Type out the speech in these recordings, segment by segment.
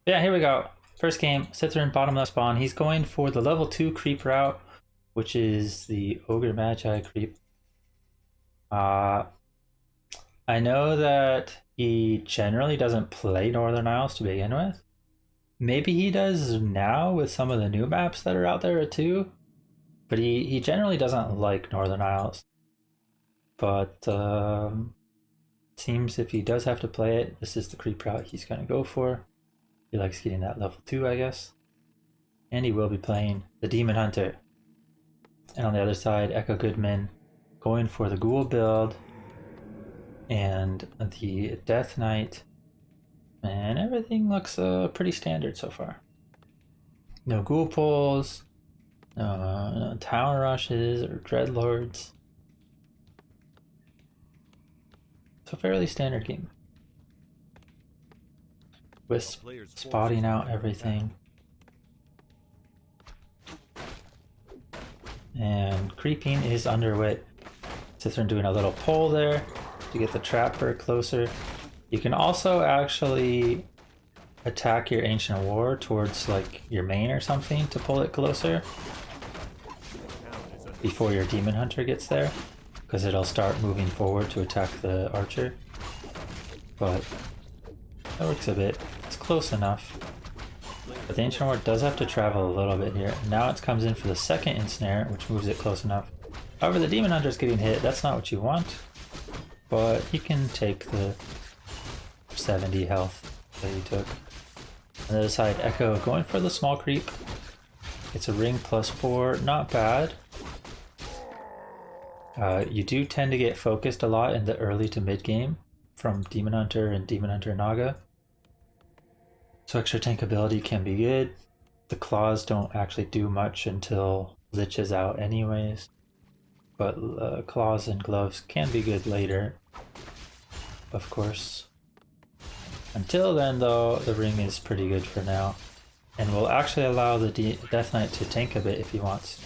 Yeah, here we go. First game, Sythren bottom left spawn. He's going for the level 2 creep route, which is the Ogre Magi creep. I know that he generally doesn't play Northern Isles to begin with. Maybe he does now with some of the new maps that are out there too, but he generally doesn't like Northern Isles. But seems if he does have to play it, this is the creep route he's going to go for. He likes getting that level 2, I guess. And he will be playing the Demon Hunter. And on the other side, EchoGoodman going for the Ghoul build and the Death Knight. And everything looks pretty standard so far. No Ghoul pulls, no Tower Rushes or Dreadlords. So fairly standard game. Wisp spotting out everything. And creeping is underwit. Sythren doing a little pull there to get the trapper closer. You can also actually attack your Ancient War towards like your main or something to pull it closer before your Demon Hunter gets there, because it'll start moving forward to attack the archer. But that works a bit. It's close enough. But the Ancient War does have to travel a little bit here. Now it comes in for the second ensnare, which moves it close enough. However, the Demon Hunter's getting hit. That's not what you want. But he can take the 70 health that he took. On the other side, Echo going for the small creep. It's a ring +4. Not bad. You do tend to get focused a lot in the early to mid game from Demon Hunter and Demon Hunter Naga. So extra tank ability can be good. The claws don't actually do much until Lich is out anyways. But claws and gloves can be good later, of course. Until then though, the ring is pretty good for now. And will actually allow the Death Knight to tank a bit if he wants.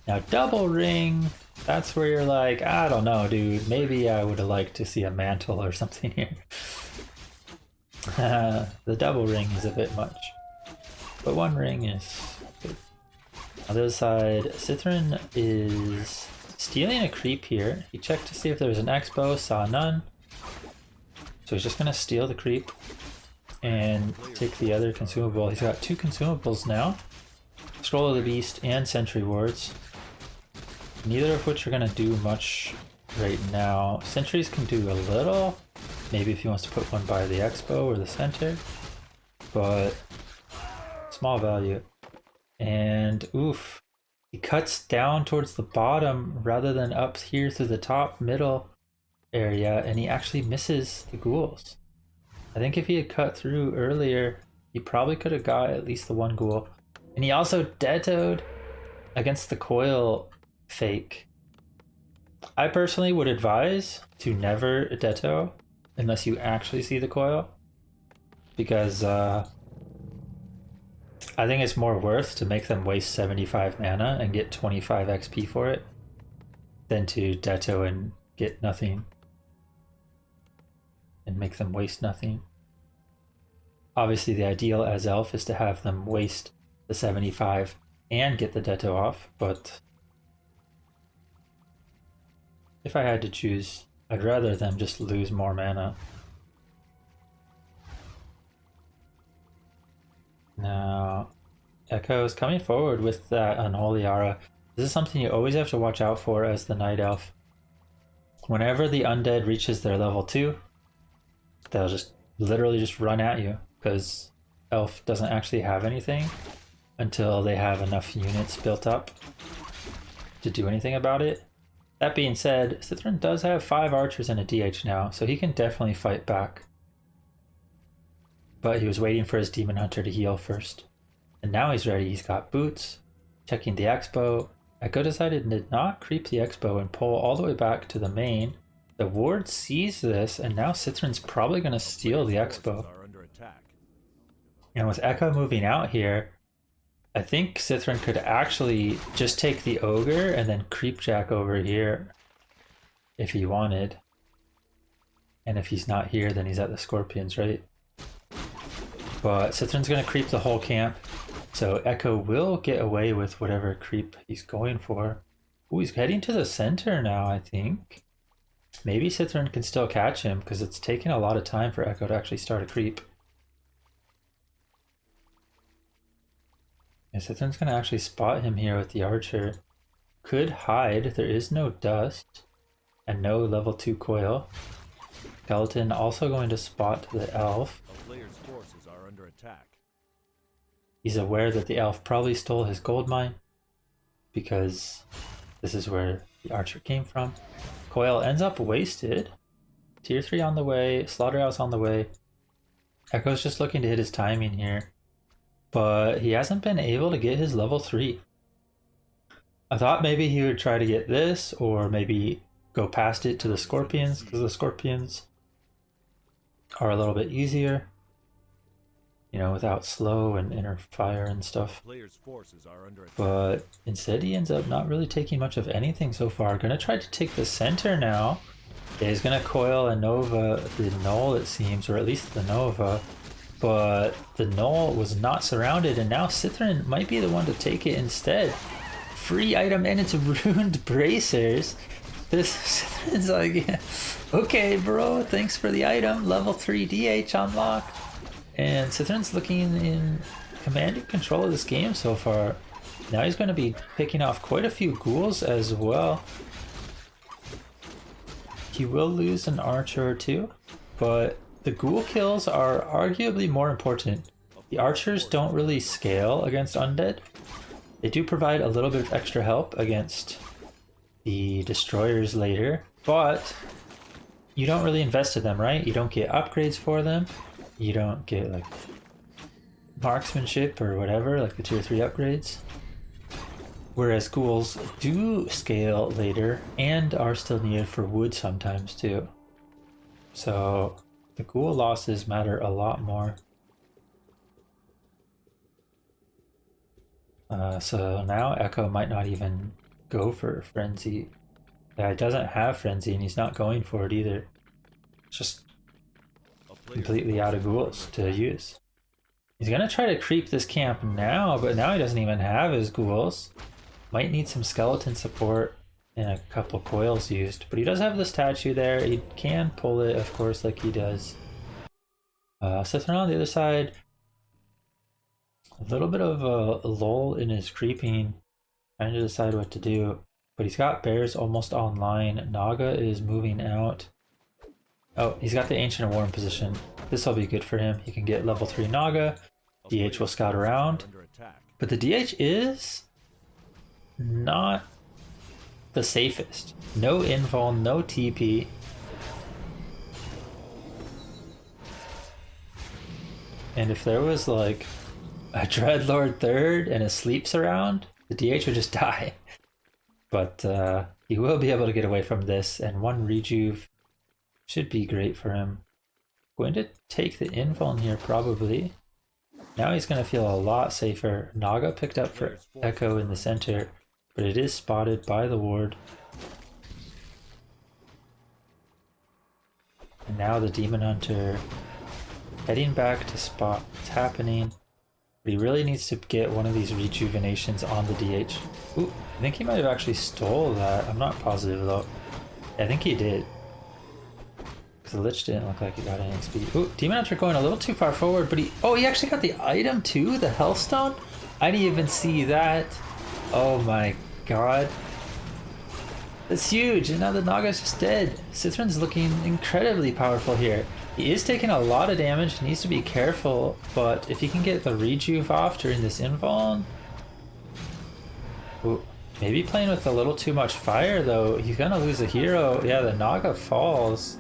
Now double ring, that's where you're like, I don't know dude, maybe I would have liked to see a mantle or something here. The double ring is a bit much, but one ring is good. On the other side, Sythren is stealing a creep here. He checked to see if there was an expo, saw none. So he's just gonna steal the creep and take the other consumable. He's got 2 consumables now. Scroll of the Beast and Sentry Wards. Neither of which are gonna do much right now. Sentries can do a little. Maybe if he wants to put one by the expo or the center, but small value. And oof, he cuts down towards the bottom rather than up here through the top middle area, and he actually misses the ghouls. I think if he had cut through earlier, he probably could have got at least the one ghoul. And he also dettoed against the coil fake. I personally would advise to never detto unless you actually see the coil, because I think it's more worth to make them waste 75 mana and get 25 XP for it than to detto and get nothing and make them waste nothing. Obviously the ideal as elf is to have them waste the 75 and get the detto off, but if I had to choose, I'd rather them just lose more mana. Now, Echo is coming forward with that Unholy Aura. This is something you always have to watch out for as the Night Elf. Whenever the Undead reaches their level 2, they'll just literally just run at you, because Elf doesn't actually have anything until they have enough units built up to do anything about it. That being said, Sythren does have 5 archers and a DH now, so he can definitely fight back. But he was waiting for his Demon Hunter to heal first. And now he's ready. He's got boots, checking the expo. Echo decided to not creep the expo and pull all the way back to the main. The ward sees this, and now Sythren's probably going to steal the expo. And with Echo moving out here, I think Sythren could actually just take the ogre and then creepjack over here if he wanted. And if he's not here, then he's at the scorpions, right? But Sythren's gonna creep the whole camp, so Echo will get away with whatever creep he's going for. Ooh, he's heading to the center now, I think. Maybe Sythren can still catch him, because it's taken a lot of time for Echo to actually start a creep. Yeah, Sythren's gonna actually spot him here with the archer. Could hide, there is no dust, and no level 2 coil. Skeleton also going to spot the elf. The player's forces are under attack. He's aware that the elf probably stole his gold mine, because this is where the archer came from. Coil ends up wasted. Tier 3 on the way, Slaughterhouse on the way. Echo's just looking to hit his timing here, but he hasn't been able to get his level 3. I thought maybe he would try to get this, or maybe go past it to the scorpions, because the scorpions are a little bit easier, you know, without slow and inner fire and stuff. Player's forces are under attack. But instead he ends up not really taking much of anything so far. Gonna try to take the center now. Yeah, he's gonna coil a Nova, the Null it seems, or at least the Nova. But the Null was not surrounded, and now Sythren might be the one to take it instead. Free item, and it's ruined bracers. This Sythren's like, yeah, okay bro, thanks for the item, level 3 DH unlock. And Sythren's looking in commanding control of this game so far. Now he's going to be picking off quite a few ghouls as well. He will lose an archer or two, but the ghoul kills are arguably more important. The archers don't really scale against undead. They do provide a little bit of extra help against the destroyers later, but you don't really invest in them, right? You don't get upgrades for them. You don't get like marksmanship or whatever, like the tier 3 upgrades. Whereas ghouls do scale later and are still needed for wood sometimes too. So the ghoul losses matter a lot more. So now Echo might not even go for Frenzy. Yeah, it doesn't have Frenzy and he's not going for it either. It's just completely out of ghouls to use. He's gonna try to creep this camp now, but now he doesn't even have his ghouls. Might need some skeleton support and a couple coils used, but he does have the statue there. He can pull it, of course, like he does. Sythren on the other side, a little bit of a lull in his creeping, trying to decide what to do, but he's got bears almost online. Naga is moving out. Oh, he's got the Ancient War in position. This will be good for him. He can get level 3 Naga. DH will scout around. But the DH is not the safest. No invul, no TP. And if there was like a Dreadlord 3rd and a Sleeps around, the DH would just die. But he will be able to get away from this, and one rejuve should be great for him. Going to take the invuln here probably. Now he's going to feel a lot safer. Naga picked up for Echo in the center, but it is spotted by the ward. And now the Demon Hunter heading back to spot what's happening. But he really needs to get one of these rejuvenations on the DH. Ooh, I think he might have actually stole that. I'm not positive though. I think he did. Because the Lich didn't look like he got any speed. Ooh, Demon Hunter going a little too far forward, but he actually got the item too, the Hellstone? I didn't even see that. Oh my god. That's huge, and now the Naga's just dead. Sythren's looking incredibly powerful here. He is taking a lot of damage, he needs to be careful, but if he can get the rejuve off during this invuln... Ooh, maybe playing with a little too much fire though. He's gonna lose a hero. Yeah, the Naga falls.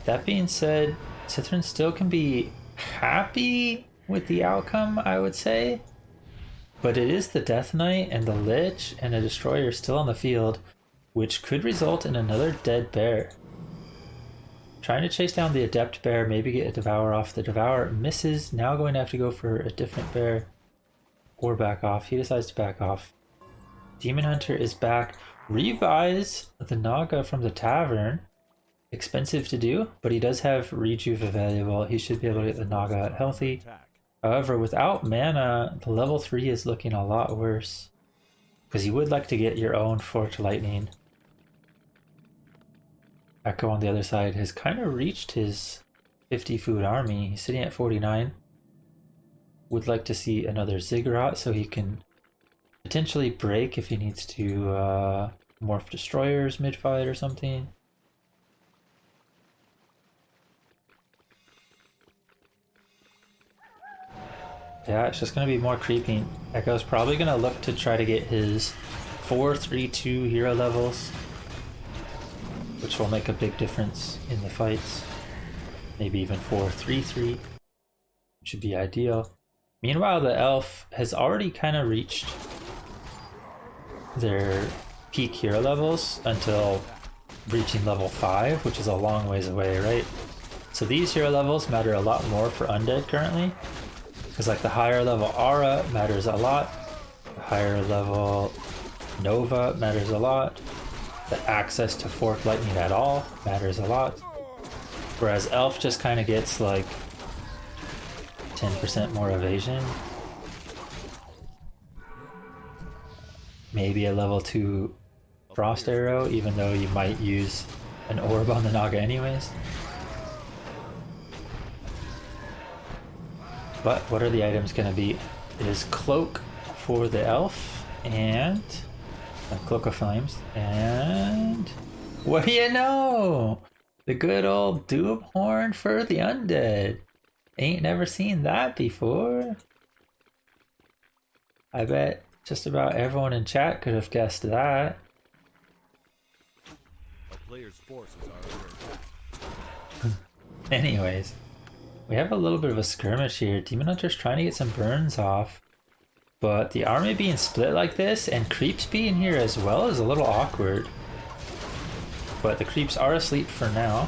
That being said, Sythren still can be happy with the outcome, I would say. But it is the Death Knight and the Lich and a Destroyer still on the field, which could result in another dead bear. Trying to chase down the Adept bear, maybe get a Devour off. The Devour misses, now going to have to go for a different bear. Or back off. He decides to back off. Demon Hunter is back. Revives the Naga from the tavern. expensive to do, but he does have Rejuve available. He should be able to get the Naga healthy. However, without mana, the level 3 is looking a lot worse. Because you would like to get your own Forked Lightning. Echo on the other side has kind of reached his 50 food army. He's sitting at 49. Would like to see another Ziggurat so he can potentially break if he needs to morph destroyers mid-fight or something. Yeah, it's just going to be more creeping. Echo's probably going to look to try to get his 4-3-2 hero levels, which will make a big difference in the fights. Maybe even 4-3-3, which should be ideal. Meanwhile, the elf has already kind of reached their peak hero levels until reaching level 5, which is a long ways away, right? So these hero levels matter a lot more for Undead currently. Because like the higher level Aura matters a lot, the higher level Nova matters a lot, the access to Forked Lightning at all matters a lot, whereas Elf just kind of gets like 10% more evasion, maybe a level 2 Frost Arrow, even though you might use an Orb on the Naga anyways. But what are the items going to be? It is Cloak for the Elf, and Cloak of Flames, and what do you know? The good old Doom Horn for the Undead. Ain't never seen that before. I bet just about everyone in chat could have guessed that. A player's forces are under attack. Anyways. We have a little bit of a skirmish here. Demon Hunter's trying to get some burns off. But the army being split like this and creeps being here as well is a little awkward. But the creeps are asleep for now.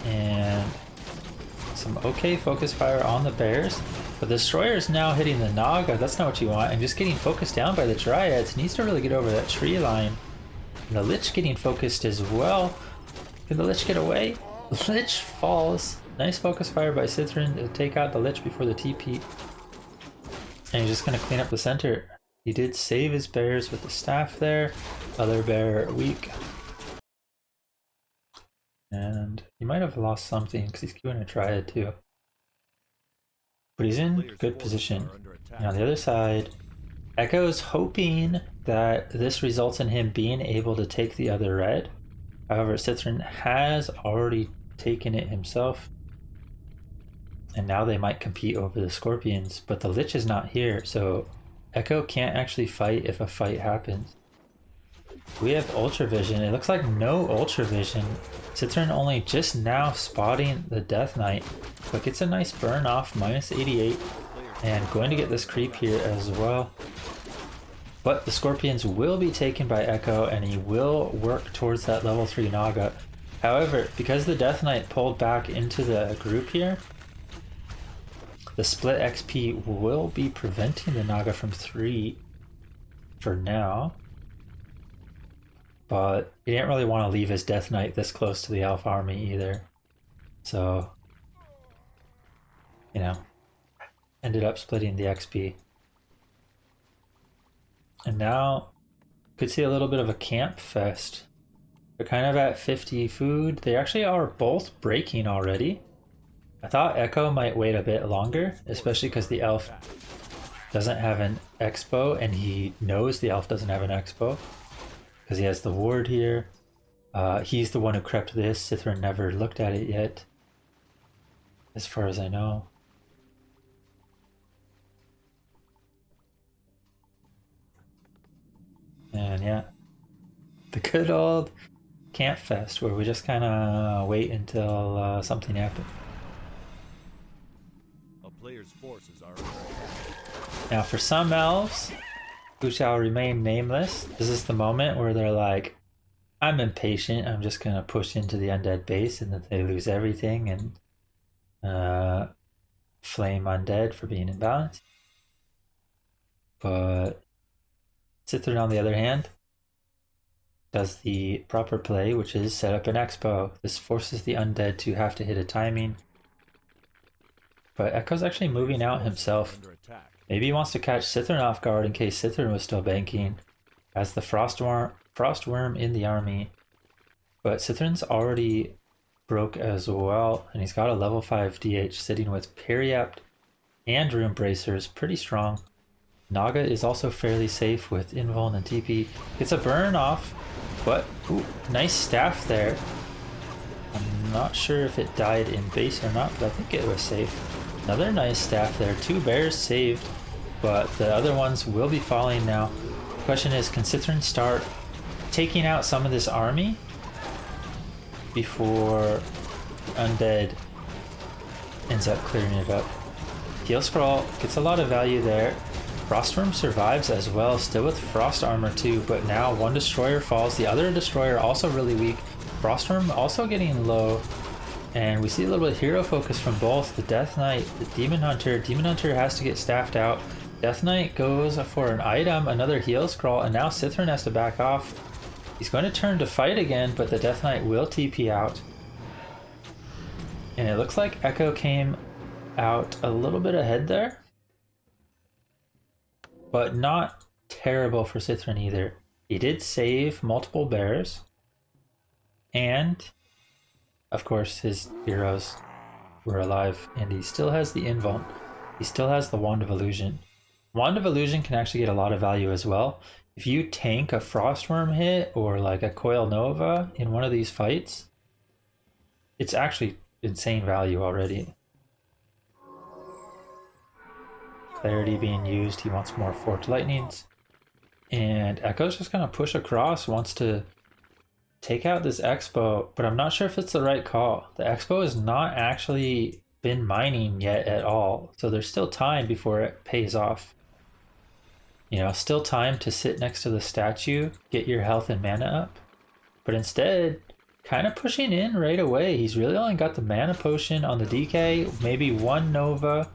And some okay focus fire on the bears. But the destroyer is now hitting the Naga. That's not what you want. And just getting focused down by the Dryads. Needs to really get over that tree line. And the Lich getting focused as well. Can the Lich get away? The Lich falls. Nice focus fire by Sythren to take out the Lich before the TP. And he's just going to clean up the center. He did save his bears with the staff there. Other bear weak. And he might have lost something because he's queuing a Triad too. But he's in good position. And on the other side, Echo's hoping that this results in him being able to take the other red. However, Sythren has already taken it himself. And now they might compete over the Scorpions, but the Lich is not here, so Echo can't actually fight if a fight happens. We have Ultra Vision. It looks like no Ultra Vision. Sythren only just now spotting the Death Knight, but gets a nice burn off, minus 88, and going to get this creep here as well. But the Scorpions will be taken by Echo, and he will work towards that level 3 Naga. However, because the Death Knight pulled back into the group here, the split XP will be preventing the Naga from 3 for now. But he didn't really want to leave his Death Knight this close to the Elf army either. So, you know, ended up splitting the XP. And now, could see a little bit of a camp fest. They're kind of at 50 food. They actually are both breaking already. I thought Echo might wait a bit longer, especially because the Elf doesn't have an Expo, and he knows the Elf doesn't have an Expo. Because he has the ward here. He's the one who crept this. Sythren never looked at it yet, as far as I know. And yeah, the good old camp fest where we just kind of wait until something happens. A player's forces are under attack. Now for some elves who shall remain nameless, this is the moment where they're like, I'm impatient, I'm just going to push into the undead base, and then they lose everything and flame undead for being imbalanced. But Sythren, on the other hand, does the proper play, which is set up an Expo. This forces the Undead to have to hit a timing. But Echo's actually moving out himself. Under attack. Maybe he wants to catch Sythren off guard in case Sythren was still banking. Has the Frostworm in the army. But Sythren's already broke as well, and he's got a level 5 DH sitting with Periapt and Rune Bracers, pretty strong. Naga is also fairly safe with Invuln and TP. Gets a burn off, but ooh, nice staff there. I'm not sure if it died in base or not, but I think it was safe. Another nice staff there. 2 bears saved, but the other ones will be falling now. Question is, can Sythren start taking out some of this army before Undead ends up clearing it up? Heal Scroll gets a lot of value there. Frostworm survives as well, still with Frost Armor too, but now one Destroyer falls, the other Destroyer also really weak. Frostworm also getting low, and we see a little bit of hero focus from both. The Death Knight, the Demon Hunter. Demon Hunter has to get staffed out. Death Knight goes for an item, another Heal Scroll, and now Sythren has to back off. He's going to turn to fight again, but the Death Knight will TP out. And it looks like Echo came out a little bit ahead there, but not terrible for Sythren either. He did save multiple bears, and of course his heroes were alive, and he still has the Invuln. He still has the Wand of Illusion. Wand of Illusion can actually get a lot of value as well. If you tank a Frostworm hit or like a Coil Nova in one of these fights, it's actually insane value already. Clarity being used, he wants more Forked Lightnings. And Echo's just gonna push across, wants to take out this Expo, but I'm not sure if it's the right call. The Expo has not actually been mining yet at all, so there's still time before it pays off. You know, still time to sit next to the statue, get your health and mana up. But instead, kind of pushing in right away. He's really only got the mana potion on the DK, maybe 1 Nova,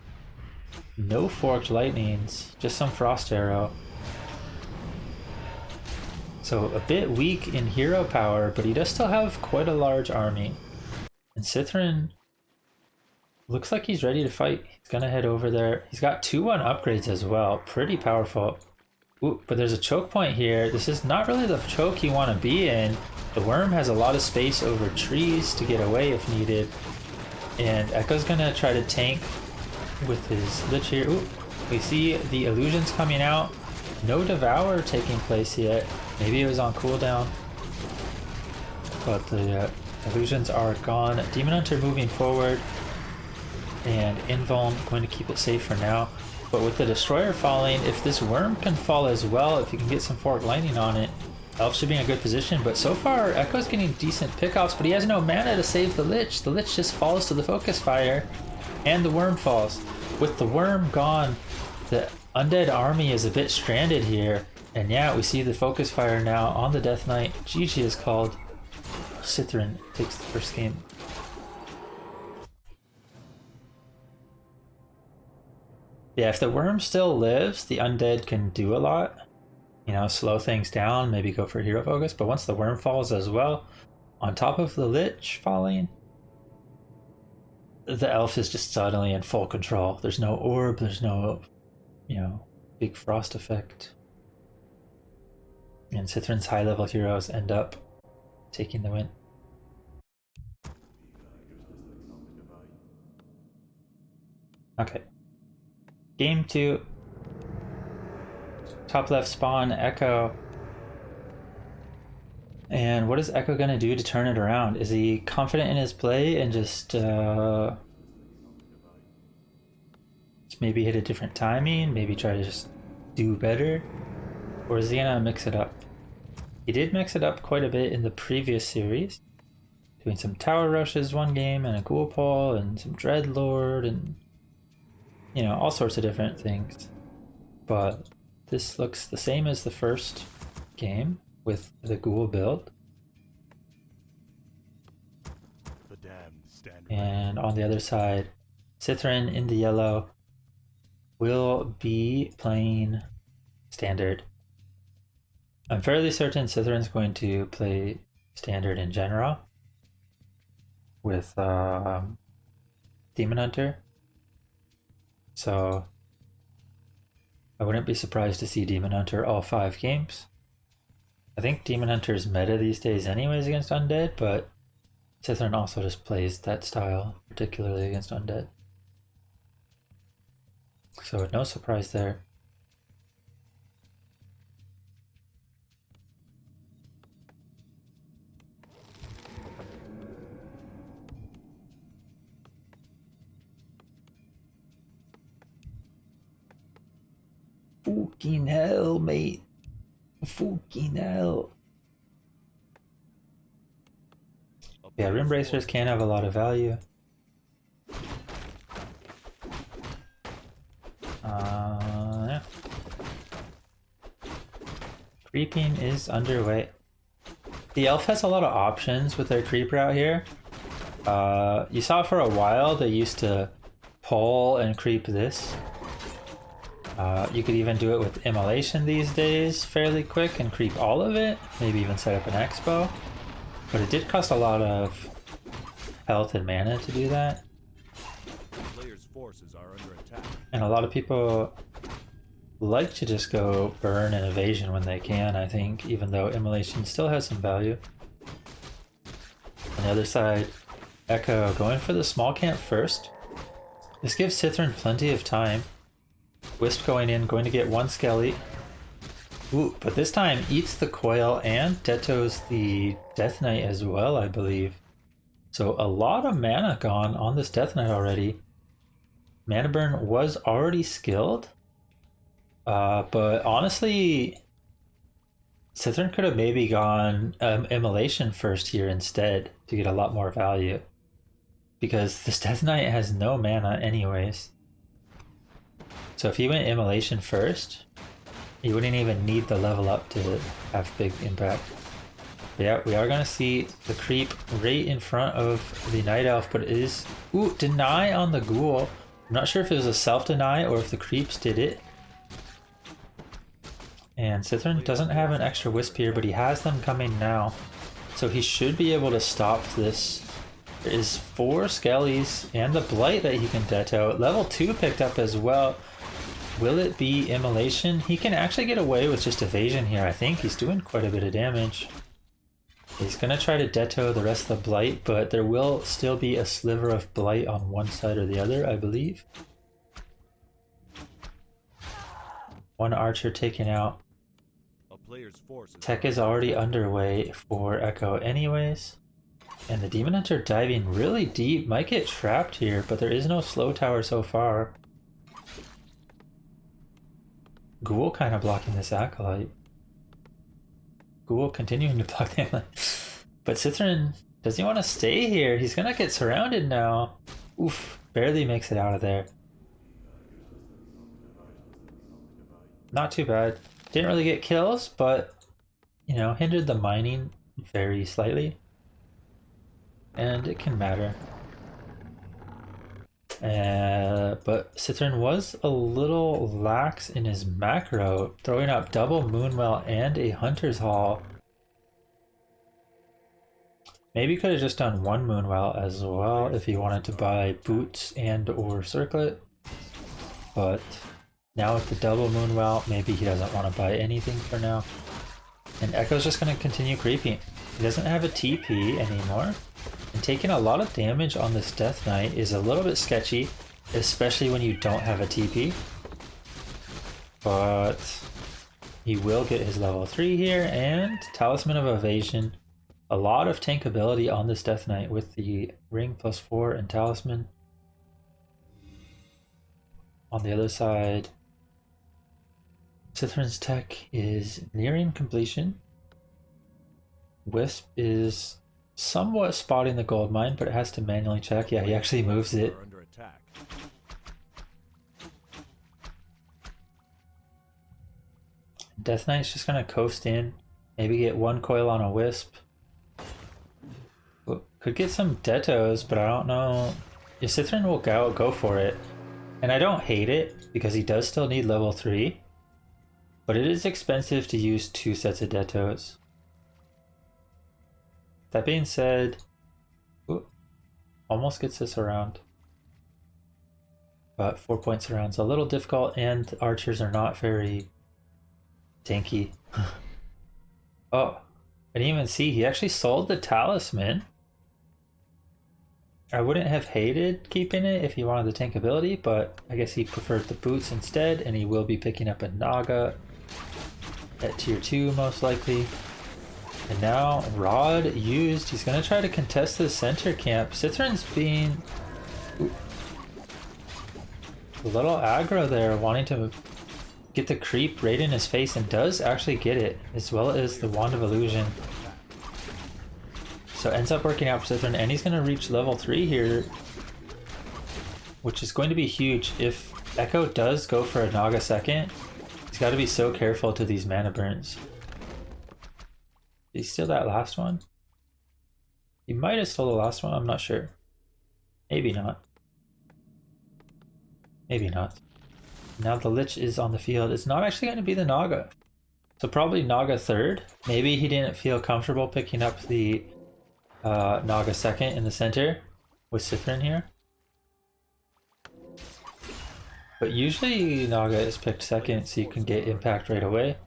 no Forked Lightnings, just some Frost Arrow. So a bit weak in hero power, but he does still have quite a large army. And Sythren looks like he's ready to fight. He's gonna head over there. He's got 2-1 upgrades as well, pretty powerful. Ooh, but there's a choke point here. This is not really the choke you want to be in. The worm has a lot of space over trees to get away if needed. And Echo's gonna try to tank with his Lich here. Ooh, we see the illusions coming out. No Devour taking place yet. Maybe it was on cooldown. But the illusions are gone. Demon Hunter moving forward. And Invuln going to keep it safe for now. But with the Destroyer falling, if this worm can fall as well, if you can get some Forked Lightning on it, Elf should be in a good position. But so far, Echo's getting decent pickoffs, but he has no mana to save the Lich. The Lich just falls to the Focus Fire, and the worm falls. With the worm gone, the Undead army is a bit stranded here. And yeah, we see the Focus Fire now on the Death Knight. GG is called. Sythren takes the first game. Yeah, if the worm still lives, the Undead can do a lot. You know, slow things down, maybe go for hero focus. But once the worm falls as well, on top of the Lich falling, the Elf is just suddenly in full control. There's no orb, there's no, you know, big frost effect. And Sythren's high level heroes end up taking the win. Okay. Game 2. Top left spawn, Echo. And what is Echo gonna do to turn it around? Is he confident in his play and just maybe hit a different timing? Maybe try to just do better? Or is he gonna mix it up? He did mix it up quite a bit in the previous series. Doing some tower rushes one game and a ghoul pull and some Dreadlord and, you know, all sorts of different things. But this looks the same as the first game with the ghoul build. And on the other side, Sythren in the yellow will be playing standard. I'm fairly certain Sythren's going to play standard in general with Demon Hunter. So I wouldn't be surprised to see Demon Hunter all 5 games. I think Demon Hunter is meta these days anyways against Undead, but Sythren also just plays that style, particularly against Undead. So no surprise there. Fucking hell, mate. Fucking hell. Yeah, Rim Bracers can have a lot of value. Yeah. Creeping is underway. The elf has a lot of options with their creeper out here. You saw for a while they used to pull and creep this. You could even do it with immolation these days fairly quick and creep all of it, maybe even set up an expo. But it did cost a lot of health and mana to do that. Players' forces are under attack. And a lot of people like to just go burn and evasion when they can, I think, even though immolation still has some value. On the other side, Echo going for the small camp first. This gives Sythren plenty of time. Wisp going in, going to get one Skelly. Ooh, but this time eats the coil and Detos the Death Knight as well, I believe. So a lot of mana gone on this Death Knight already. Mana burn was already skilled. But honestly, Sythren could have maybe gone immolation first here instead to get a lot more value. Because this Death Knight has no mana anyways. So if he went immolation first, he wouldn't even need the level up to have big impact. But yeah, we are going to see the creep right in front of the Night Elf, but it is... Ooh, deny on the Ghoul. I'm not sure if it was a self-deny or if the creeps did it. And Sythren doesn't have an extra Wisp here, but he has them coming now. So he should be able to stop this. There is 4 Skellies and the Blight that he can Deto. Level 2 picked up as well. Will it be immolation? He can actually get away with just evasion here, I think. He's doing quite a bit of damage. He's going to try to Deto the rest of the Blight, but there will still be a sliver of Blight on one side or the other, I believe. One archer taken out. Tech is already underway for Echo anyways. And the Demon Hunter diving really deep. Might get trapped here, but there is no slow tower so far. Ghoul kind of blocking this Acolyte. Ghoul continuing to block the Acolyte. But Sythren, does he want to stay here? He's gonna get surrounded now. Oof, barely makes it out of there. Not too bad. Didn't really get kills, but, you know, hindered the mining very slightly. And it can matter. But Sythren was a little lax in his macro, throwing out double Moonwell and a Hunter's Haul. Maybe could have just done one Moonwell as well if he wanted to buy boots and or circlet. But now with the double Moonwell, maybe he doesn't want to buy anything for now. And Echo's just going to continue creeping. He doesn't have a TP anymore. And taking a lot of damage on this Death Knight is a little bit sketchy, especially when you don't have a TP. But he will get his level 3 here, and Talisman of Evasion. A lot of tankability on this Death Knight with the Ring +4 and Talisman. On the other side, Sythren's tech is nearing completion. Wisp is somewhat spotting the gold mine, but it has to manually check. Yeah, he actually moves it. Death Knight's just gonna coast in, maybe get one coil on a Wisp. Could get some Detos, but I don't know. If Sythren will go for it. And I don't hate it, because he does still need level 3. But it is expensive to use 2 sets of Detos. That being said, ooh, almost gets us around. But 4 points around is a little difficult, and archers are not very tanky. Oh, I didn't even see. He actually sold the talisman. I wouldn't have hated keeping it if he wanted the tank ability, but I guess he preferred the boots instead, and he will be picking up a Naga at tier 2 most likely. And now Rod used. He's going to try to contest the center camp. Sythren's being a little aggro there, wanting to get the creep right in his face, and does actually get it, as well as the Wand of Illusion. So ends up working out for Sythren, and he's going to reach level 3 here, which is going to be huge. If Echo does go for a Naga second, he's got to be so careful to these mana burns. Did he steal that last one? He might have stole the last one, I'm not sure. Maybe not. Maybe not. Now the Lich is on the field. It's not actually going to be the Naga. So probably Naga third. Maybe he didn't feel comfortable picking up the Naga second in the center with Sythren here. But usually Naga is picked second so you can get impact right away.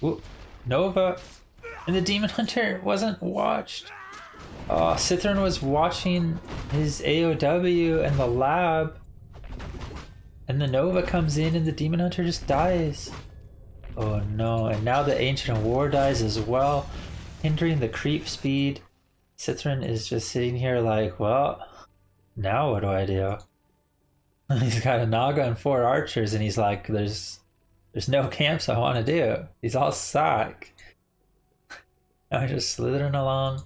Ooh, Nova! And the Demon Hunter wasn't watched. Oh, Sythren was watching his AOW in the lab. And the Nova comes in and the Demon Hunter just dies. Oh no, and now the Ancient War dies as well, hindering the creep speed. Sythren is just sitting here like, well, now what do I do? He's got a Naga and 4 archers, and he's like, there's no camps I want to do. These all suck. Now he's just slithering along.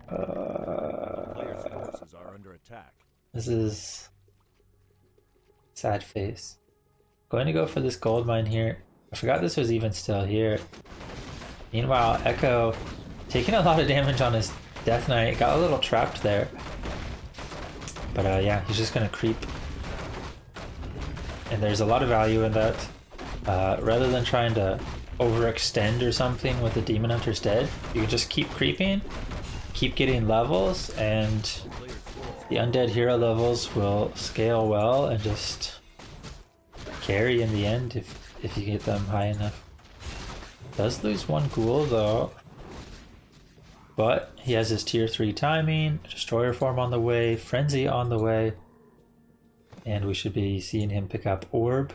Forces are under attack. This is sad face. Going to go for this gold mine here. I forgot this was even still here. Meanwhile, Echo taking a lot of damage on his Death Knight. Got a little trapped there. But yeah, he's just going to creep. And there's a lot of value in that. Rather than trying to overextend or something with the Demon Hunter's dead, you can just keep creeping, keep getting levels, and the Undead hero levels will scale well and just carry in the end if you get them high enough. Does lose 1 ghoul though, but he has his tier 3 timing, Destroyer form on the way, Frenzy on the way, and we should be seeing him pick up Orb,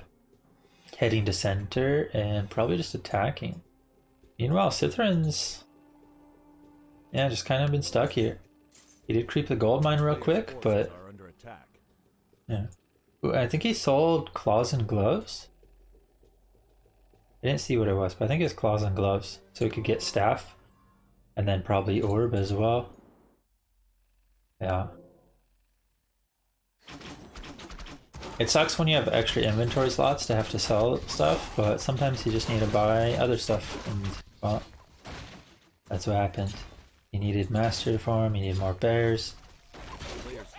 heading to center, and probably just attacking. Meanwhile, Sythren's just kind of been stuck here. He did creep the gold mine real quick, but yeah. Ooh, I think he sold claws and gloves. I didn't see what it was, but I think it's claws and gloves, so he could get staff, and then probably orb as well. Yeah. It sucks when you have extra inventory slots to have to sell stuff, but sometimes you just need to buy other stuff, and well, that's what happened. He needed master farm, he needed more bears,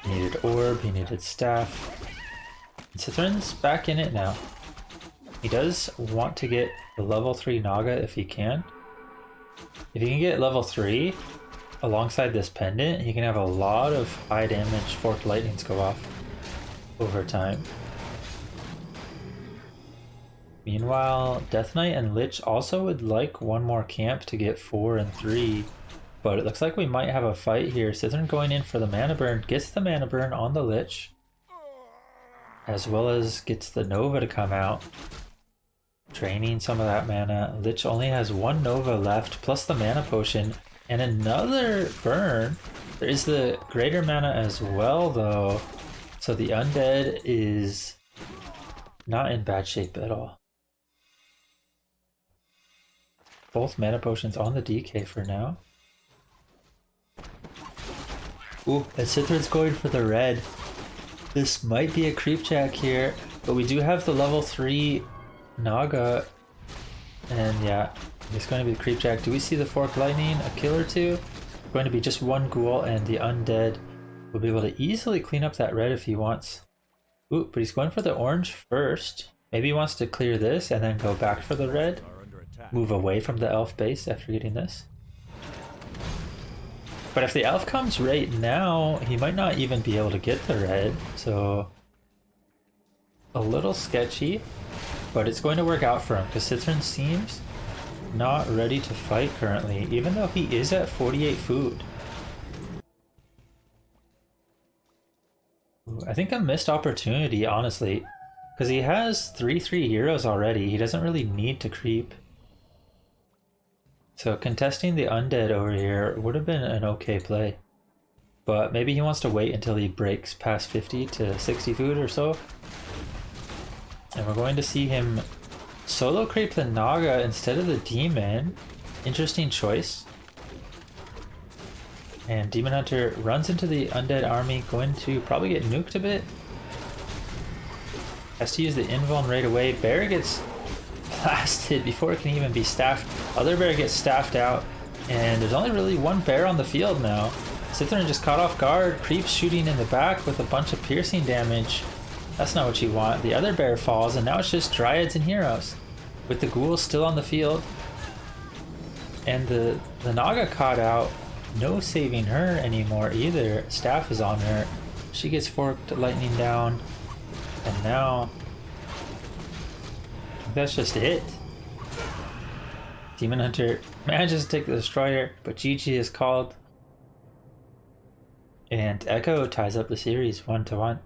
he needed orb, he needed staff. And Sythren's back in it now. He does want to get the level 3 Naga if he can. If he can get level 3 alongside this pendant, he can have a lot of high damage forked lightnings go off over time. Meanwhile, Death Knight and Lich also would like 1 more camp to get 4 and 3, but it looks like we might have a fight here. Sythren going in for the mana burn, gets the mana burn on the Lich, as well as gets the Nova to come out, draining some of that mana. Lich only has 1 Nova left, plus the mana potion, and another burn. There is the greater mana as well though, so the Undead is not in bad shape at all. Both mana potions on the DK for now. Ooh, and Sythren's going for the red. This might be a creep jack here, but we do have the level 3 Naga, and yeah, it's going to be the creep jack. Do we see the forked lightning? A kill or 2? Going to be just 1 ghoul, and the Undead will be able to easily clean up that red if he wants. Ooh, but he's going for the orange first. Maybe he wants to clear this and then go back for the red. Are under attack. Move away from the elf base after getting this. But if the elf comes right now, he might not even be able to get the red, so a little sketchy, but it's going to work out for him because Sythren seems not ready to fight currently, even though he is at 48 food. Ooh, I think a missed opportunity, honestly, because he has 3/3 heroes already. He doesn't really need to creep. So contesting the Undead over here would have been an okay play. But maybe he wants to wait until he breaks past 50 to 60 food or so. And we're going to see him solo creep the Naga instead of the Demon. Interesting choice. And Demon Hunter runs into the Undead army, going to probably get nuked a bit. Has to use the invuln right away. Bear gets blasted before it can even be staffed. Other bear gets staffed out, and there's only really one bear on the field now. Sythren just caught off guard, creeps shooting in the back with a bunch of piercing damage. That's not what you want. The other bear falls, and now it's just dryads and heroes, with the ghouls still on the field. And the Naga caught out. No saving her anymore either. Staff is on her. She gets forked lightning down, and now that's just it. Demon Hunter manages to take the destroyer, but GG is called. And Echo ties up the series 1-1.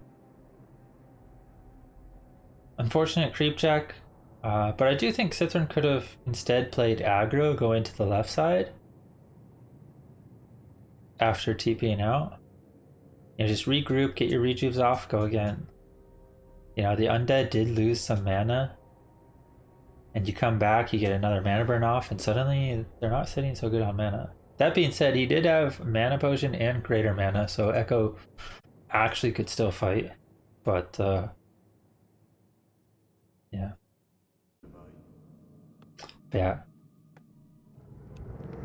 Unfortunate creep check, but I do think Sythren could have instead played aggro, go into the left side after TPing out. You know, just regroup, get your rejuves off, go again. You know, the Undead did lose some mana, and you come back, you get another mana burn off, and suddenly they're not sitting so good on mana. That being said, he did have mana potion and greater mana, so Echo actually could still fight. But yeah.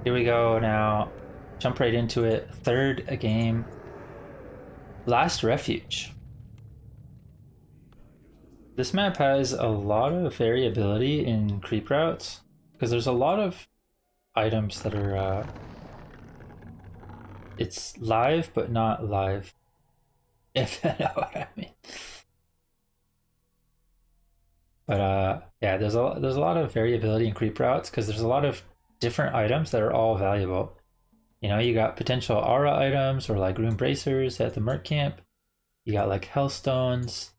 Here we go now. Jump right into it. Third game. Last Refuge. This map has a lot of variability in creep routes because there's a lot of items that are it's live but not live, if you know what I mean. But yeah, there's a lot of variability in creep routes because there's a lot of different items that are all valuable. You know, you got potential aura items or like rune bracers at the merc camp. You got like hellstones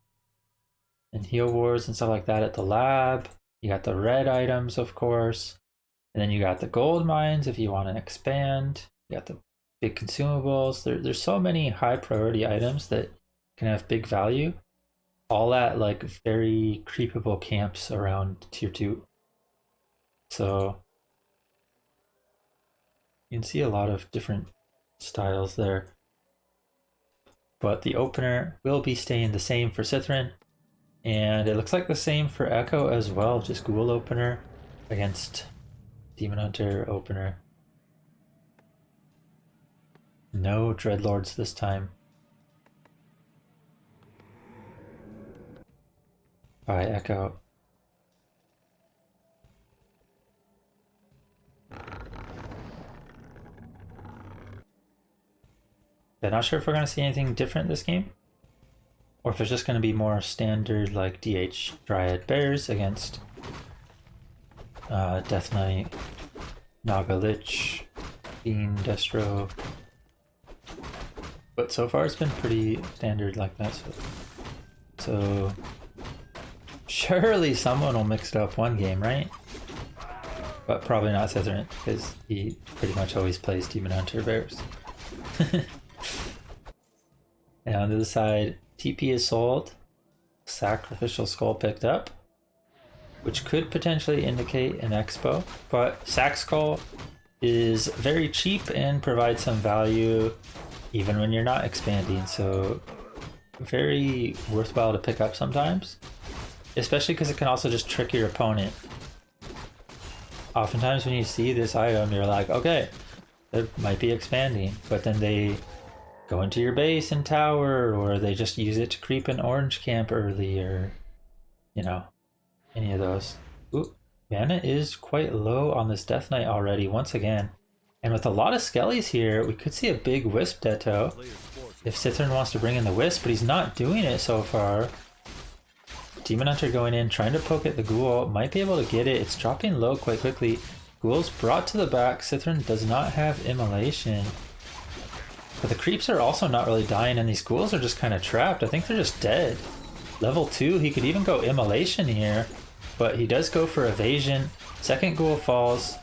and heal wards and stuff like that at the lab. You got the red items, of course. And then you got the gold mines if you want to expand. You got the big consumables. There's so many high priority items that can have big value. All at like very creepable camps around tier 2. So you can see a lot of different styles there. But the opener will be staying the same for Sythren. And it looks like the same for Echo as well, just Ghoul opener against Demon Hunter opener. No Dreadlords this time. By Echo. I'm not sure if we're going to see anything different this game, or if it's just going to be more standard like DH Dryad Bears against Death Knight, Naga Lich, Fiend, Destro. But so far it's been pretty standard like that. So surely someone will mix it up one game, right? But probably not Sythren, because he pretty much always plays Demon Hunter Bears. And on the other side, TP is sold, Sacrificial Skull picked up, which could potentially indicate an expo, but Sac Skull is very cheap and provides some value even when you're not expanding, so very worthwhile to pick up sometimes, especially because it can also just trick your opponent. Oftentimes when you see this item, you're like, okay, they might be expanding, but then they go into your base and tower, or they just use it to creep an orange camp early, or, you know, any of those. Ooh, mana is quite low on this Death Knight already, once again. And with a lot of skellies here, we could see a big Wisp Deto if Sythren wants to bring in the Wisp, but he's not doing it so far. Demon Hunter going in, trying to poke at the Ghoul, might be able to get it. It's dropping low quite quickly. Ghoul's brought to the back. Sythren does not have Immolation. But the creeps are also not really dying, and these ghouls are just kind of trapped. I think they're just dead. Level 2, he could even go Immolation here, but he does go for Evasion. Second ghoul falls.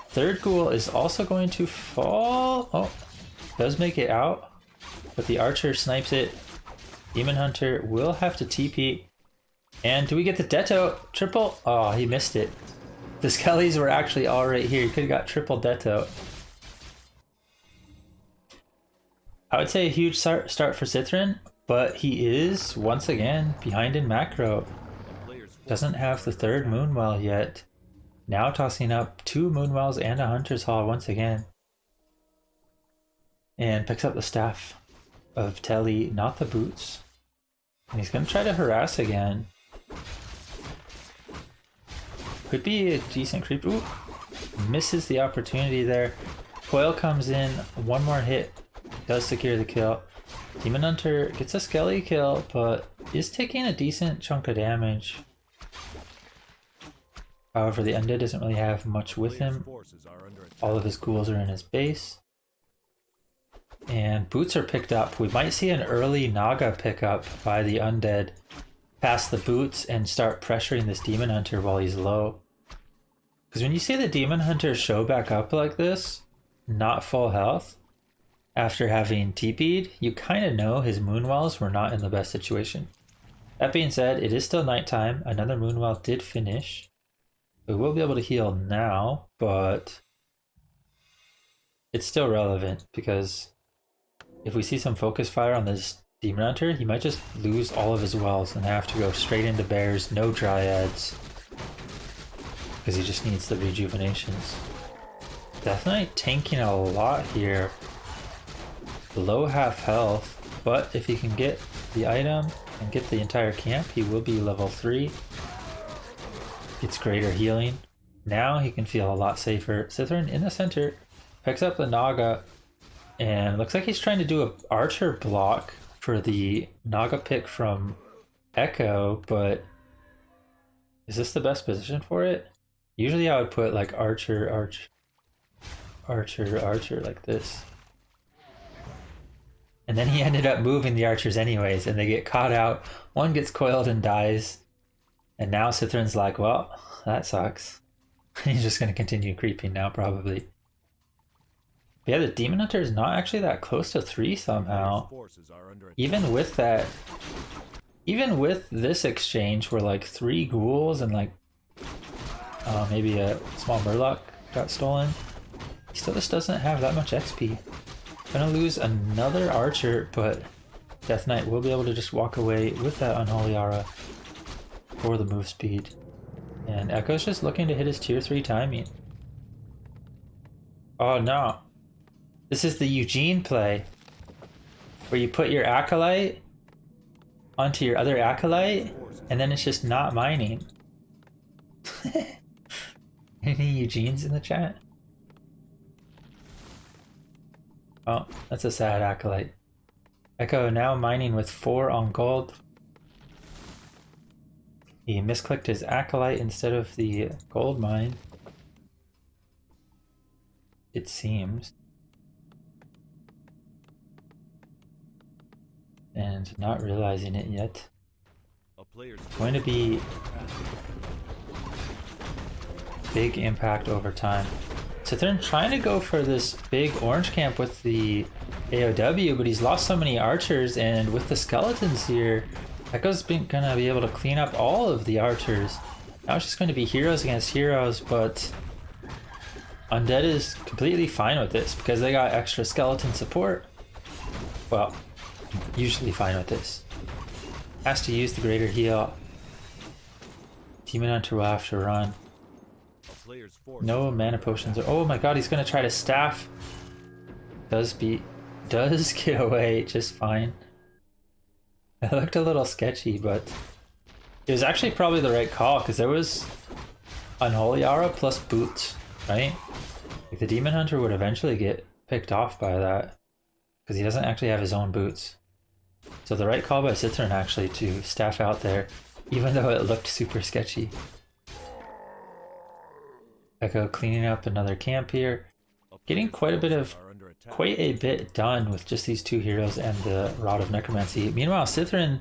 Third ghoul is also going to fall. Oh, does make it out, but the archer snipes it. Demon Hunter will have to TP. And do we get the Deto? Triple? Oh, he missed it. The skellies were actually all right here. He could have got triple Deto. I would say a huge start for Sythren, but he is, once again, behind in macro. Doesn't have the third Moonwell yet. Now tossing up 2 Moonwells and a Hunter's Hall once again. And picks up the Staff of Telly, not the boots. And he's going to try to harass again. Could be a decent creep. Ooh, misses the opportunity there. Coil comes in, one more hit, does secure the kill. Demon Hunter gets a Skelly kill, but is taking a decent chunk of damage. However, the Undead doesn't really have much with him. All of his ghouls are in his base. And boots are picked up. We might see an early Naga pickup by the Undead past the boots and start pressuring this Demon Hunter while he's low. Because when you see the Demon Hunter show back up like this, not full health, after having TP'd, you kind of know his Moonwells were not in the best situation. That being said, it is still nighttime. Another Moonwell did finish. We will be able to heal now, but it's still relevant because if we see some focus fire on this Demon Hunter, he might just lose all of his wells and have to go straight into bears, no dryads, because he just needs the rejuvenations. Death Knight tanking a lot here. Below half health, but if he can get the item and get the entire camp, he will be level 3. Gets greater healing. Now he can feel a lot safer. Sythren in the center, picks up the Naga, and looks like he's trying to do an archer block for the Naga pick from Echo, but is this the best position for it? Usually I would put like archer like this. And then he ended up moving the archers anyways, and they get caught out. One gets coiled and dies. And now Sythren's like, well, that sucks. He's just going to continue creeping now, probably. But yeah, the Demon Hunter is not actually that close to 3 somehow. Even with that, even with this exchange where like 3 ghouls and like maybe a small Murloc got stolen, he still just doesn't have that much XP. Gonna lose another archer, but Death Knight will be able to just walk away with that Unholy Aura for the move speed. And Echo's just looking to hit his tier 3 timing. Oh no. This is the Eugene play, where you put your Acolyte onto your other Acolyte, and then it's just not mining. Any Eugenes in the chat? Oh, that's a sad Acolyte. Echo now mining with 4 on gold. He misclicked his Acolyte instead of the gold mine, it seems. And not realizing it yet. Going to be big impact over time. Sythren trying to go for this big orange camp with the AOW, but he's lost so many archers, and with the skeletons here, Echo's gonna be able to clean up all of the archers. Now it's just going to be heroes against heroes, but Undead is completely fine with this because they got extra skeleton support. Well, usually fine with this. Has to use the greater heal. Demon Hunter will have to run. No mana potions. Oh my god, he's gonna try to staff. Does get away just fine. It looked a little sketchy, but It was actually probably the right call, because there was Unholy Aura plus boots, right? Like the Demon Hunter would eventually get picked off by that, because he doesn't actually have his own boots. So the right call by Sythren actually to staff out there, even though it looked super sketchy. Echo cleaning up another camp here. Getting quite a bit done with just these two heroes and the Rod of Necromancy. Meanwhile, Sythren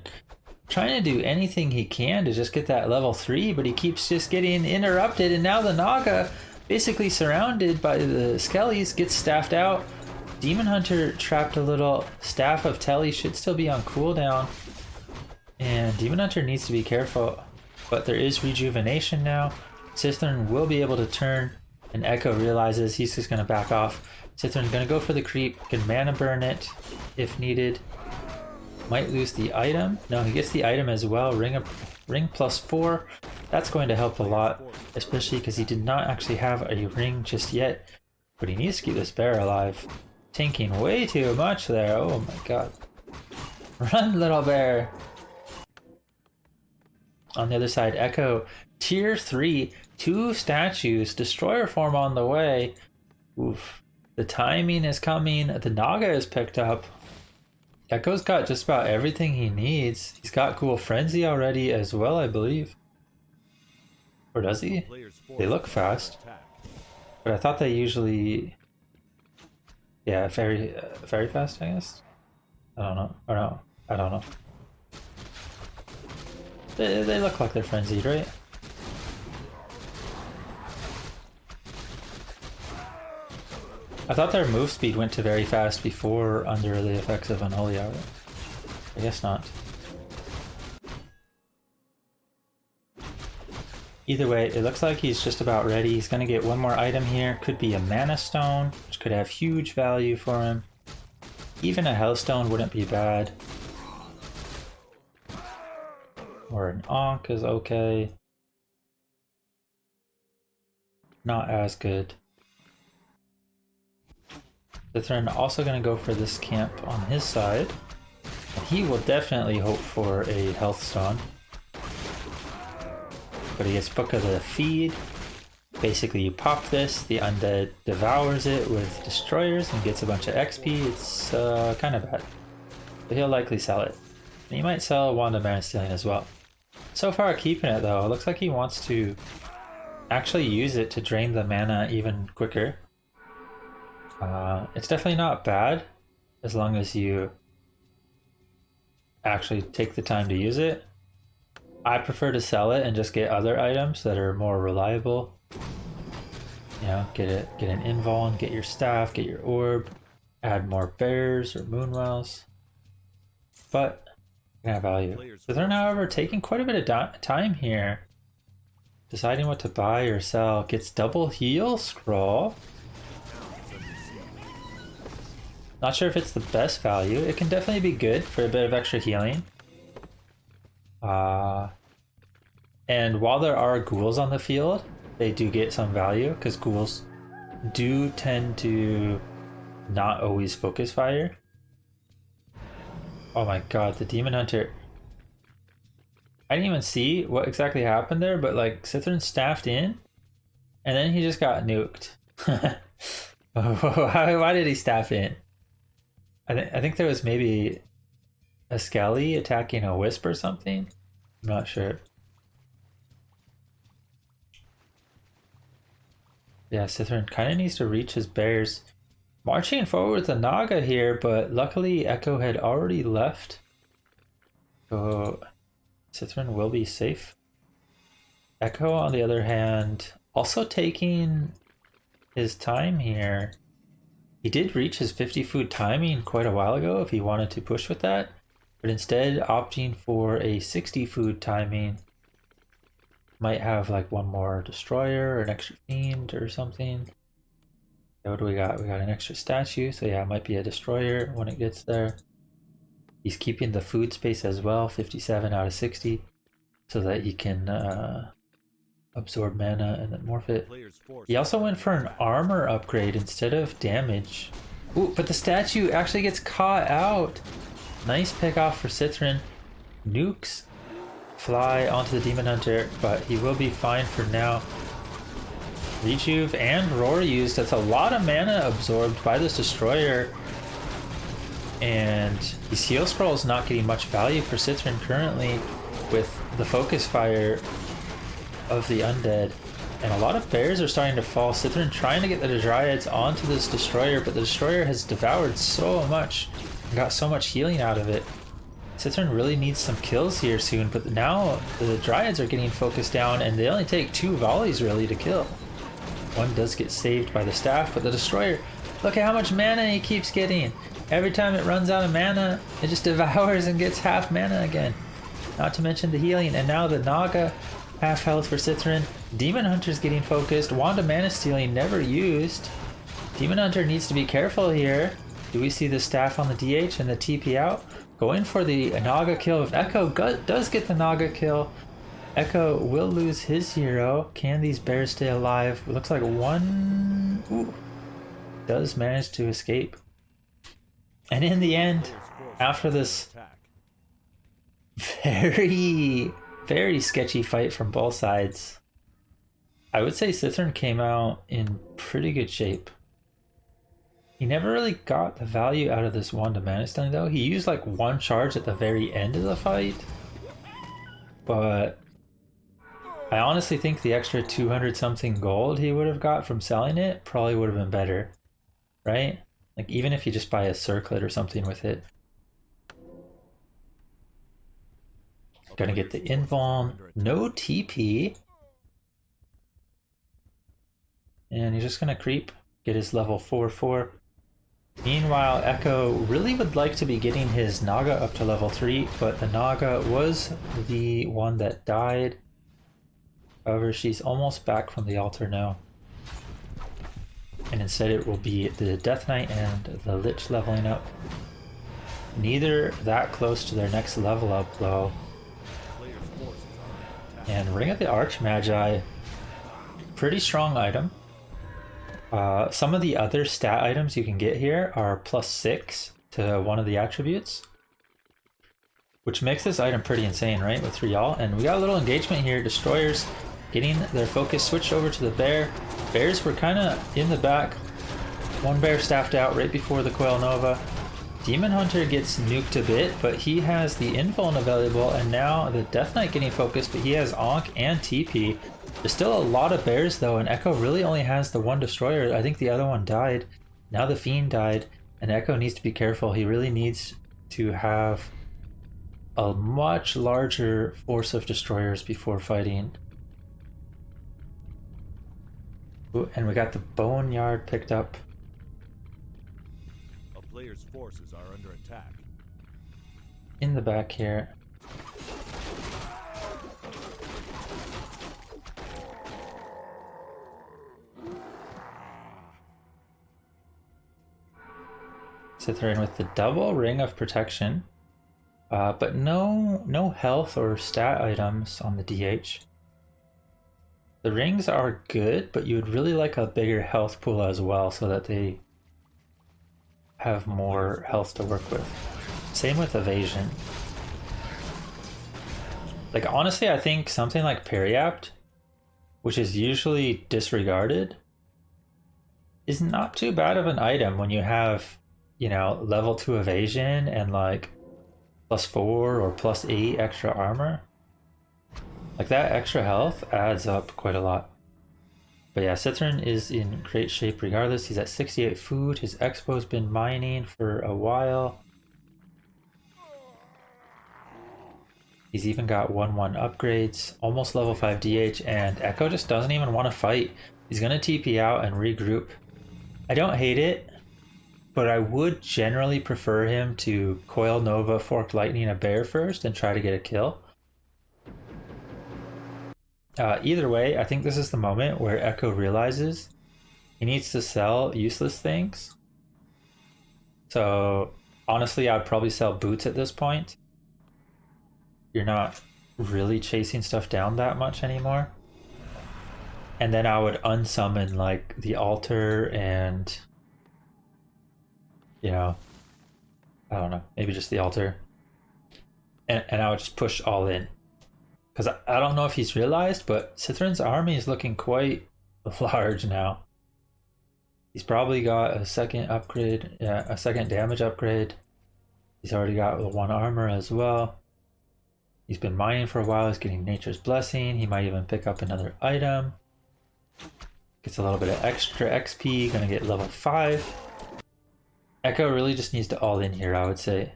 trying to do anything he can to just get that level 3, but he keeps just getting interrupted, and now the Naga, basically surrounded by the Skellies, gets staffed out. Demon Hunter trapped a little Staff of Telly, should still be on cooldown, and Demon Hunter needs to be careful, but there is rejuvenation now. Sythren will be able to turn, and Echo realizes he's just going to back off. Sythren's going to go for the creep, can mana burn it if needed. Might lose the item. No, he gets the item as well. Ring +4. That's going to help a lot, especially because he did not actually have a ring just yet. But he needs to keep this bear alive. Tanking way too much there. Oh my god. Run, little bear. On the other side, Echo, tier 3, 2 statues, destroyer form on the way. Oof. The timing is coming. The Naga is picked up. Echo's got just about everything he needs. He's got Ghoul Frenzy already as well, I believe. Or does he? They look fast. But I thought they usually... Yeah, very fast, I guess? I don't know. Or no, I don't know. They look like they're frenzied, right? I thought their move speed went to very fast before under the effects of Unholy Aura. I guess not. Either way, it looks like he's just about ready. He's going to get one more item here. Could be a Mana Stone, which could have huge value for him. Even a Hellstone wouldn't be bad. Or an Ankh is okay. Not as good. Sythren also going to go for this camp on his side. And he will definitely hope for a health stone. But he gets Book of the Feed. Basically you pop this, the undead devours it with destroyers and gets a bunch of XP. It's kind of bad. But he'll likely sell it. And he might sell Wand of Mana Stealing as well. So far keeping it though, it looks like he wants to actually use it to drain the mana even quicker. It's definitely not bad as long as you actually take the time to use it. I prefer to sell it and just get other items that are more reliable. You know, get an invuln, get your staff, get your orb, add more bears or moonwells. But you can have value. So they're, however, taking quite a bit of time here. Deciding what to buy or sell. Gets double heal scroll. Not sure if it's the best value. It can definitely be good for a bit of extra healing. And while there are ghouls on the field, they do get some value because ghouls do tend to not always focus fire. Oh my god, the Demon Hunter. I didn't even see what exactly happened there, but like Sythren staffed in and then he just got nuked. Why did he staff in? I think there was maybe a Skelly attacking a Wisp or something. I'm not sure. Yeah, Sythren kind of needs to reach his bears. Marching forward with the Naga here, but luckily Echo had already left. So Sythren will be safe. Echo, on the other hand, also taking his time here. He did reach his 50 food timing quite a while ago if he wanted to push with that, but instead opting for a 60 food timing. Might have like one more destroyer or an extra fiend or something. Yeah, what do we got? We got an extra statue, so yeah, it might be a destroyer when it gets there. He's keeping the food space as well, 57 out of 60, so that he can absorb mana and then morph it. He also went for an armor upgrade instead of damage. Ooh, but the statue actually gets caught out. Nice pick off for Sythren. Nukes fly onto the Demon Hunter, but he will be fine for now. Rejuve and Roar used. That's a lot of mana absorbed by this Destroyer. And these heal scrolls not getting much value for Sythren currently with the focus fire of the Undead. And a lot of bears are starting to fall. Sythren trying to get the Dryads onto this Destroyer, but the Destroyer has devoured so much and got so much healing out of it. Sythren really needs some kills here soon, but now the Dryads are getting focused down and they only take 2 volleys really to kill. One does get saved by the staff, but the Destroyer, look at how much mana he keeps getting. Every time it runs out of mana, it just devours and gets half mana again. Not to mention the healing, and now the Naga, half health for Sythren. Demon Hunter's getting focused. Wand of Mana Stealing never used. Demon Hunter needs to be careful here. Do we see the staff on the DH and the TP out? Going for the Naga kill. If Echo does get the Naga kill, Echo will lose his hero. Can these bears stay alive? It looks like one does manage to escape. And in the end, after this very, very sketchy fight from both sides, I would say Sythren came out in pretty good shape. He never really got the value out of this Wand of Mana Stealing though. He used like one charge at the very end of the fight, but I honestly think the extra 200 something gold he would have got from selling it probably would have been better, right? Like even if you just buy a circlet or something with it. Gonna get the invuln, no TP. And he's just gonna creep, get his level 4/4. Meanwhile, Echo really would like to be getting his Naga up to level 3, but the Naga was the one that died. However, she's almost back from the altar now. And instead it will be the Death Knight and the Lich leveling up. Neither that close to their next level up though. And Ring of the Archmagi, pretty strong item. Some of the other stat items you can get here are +6 to one of the attributes, which makes this item pretty insane, right? With 3 all. And we got a little engagement here. Destroyers getting their focus switched over to the bear. Bears were kind of in the back. One bear staffed out right before the Coil Nova. Demon Hunter gets nuked a bit, but he has the invuln available, and now the Death Knight getting focused, but he has Ankh and TP. There's still a lot of bears though, and Echo really only has the one Destroyer. I think the other one died. Now the Fiend died, and Echo needs to be careful. He really needs to have a much larger force of Destroyers before fighting. Ooh, and we got the Boneyard picked up. A player's forces are under attack. In the back here. Sythren with the double ring of protection, but no health or stat items on the DH. The rings are good, but you would really like a bigger health pool as well so that they have more health to work with. Same with evasion. Like honestly, I think something like Periapt, which is usually disregarded, is not too bad of an item when you have, you know, level 2 evasion and like +4 or +8 extra armor. Like that extra health adds up quite a lot. But yeah, Sythren is in great shape regardless. He's at 68 food. His Expo's been mining for a while. He's even got 1/1 upgrades, almost level 5 DH, and Echo just doesn't even want to fight. He's gonna TP out and regroup. I don't hate it, but I would generally prefer him to Coil Nova, Forked Lightning a bear first and try to get a kill. Either way, I think this is the moment where Echo realizes he needs to sell useless things. So honestly, I'd probably sell boots at this point. You're not really chasing stuff down that much anymore. And then I would unsummon like the altar and, you know, I don't know, maybe just the altar. And I would just push all in. Because I don't know if he's realized, but Sythren's army is looking quite large now. He's probably got a second upgrade, yeah, a second damage upgrade. He's already got 1 armor as well. He's been mining for a while. He's getting Nature's Blessing. He might even pick up another item. Gets a little bit of extra XP. Gonna get level 5. Echo really just needs to all in here, I would say.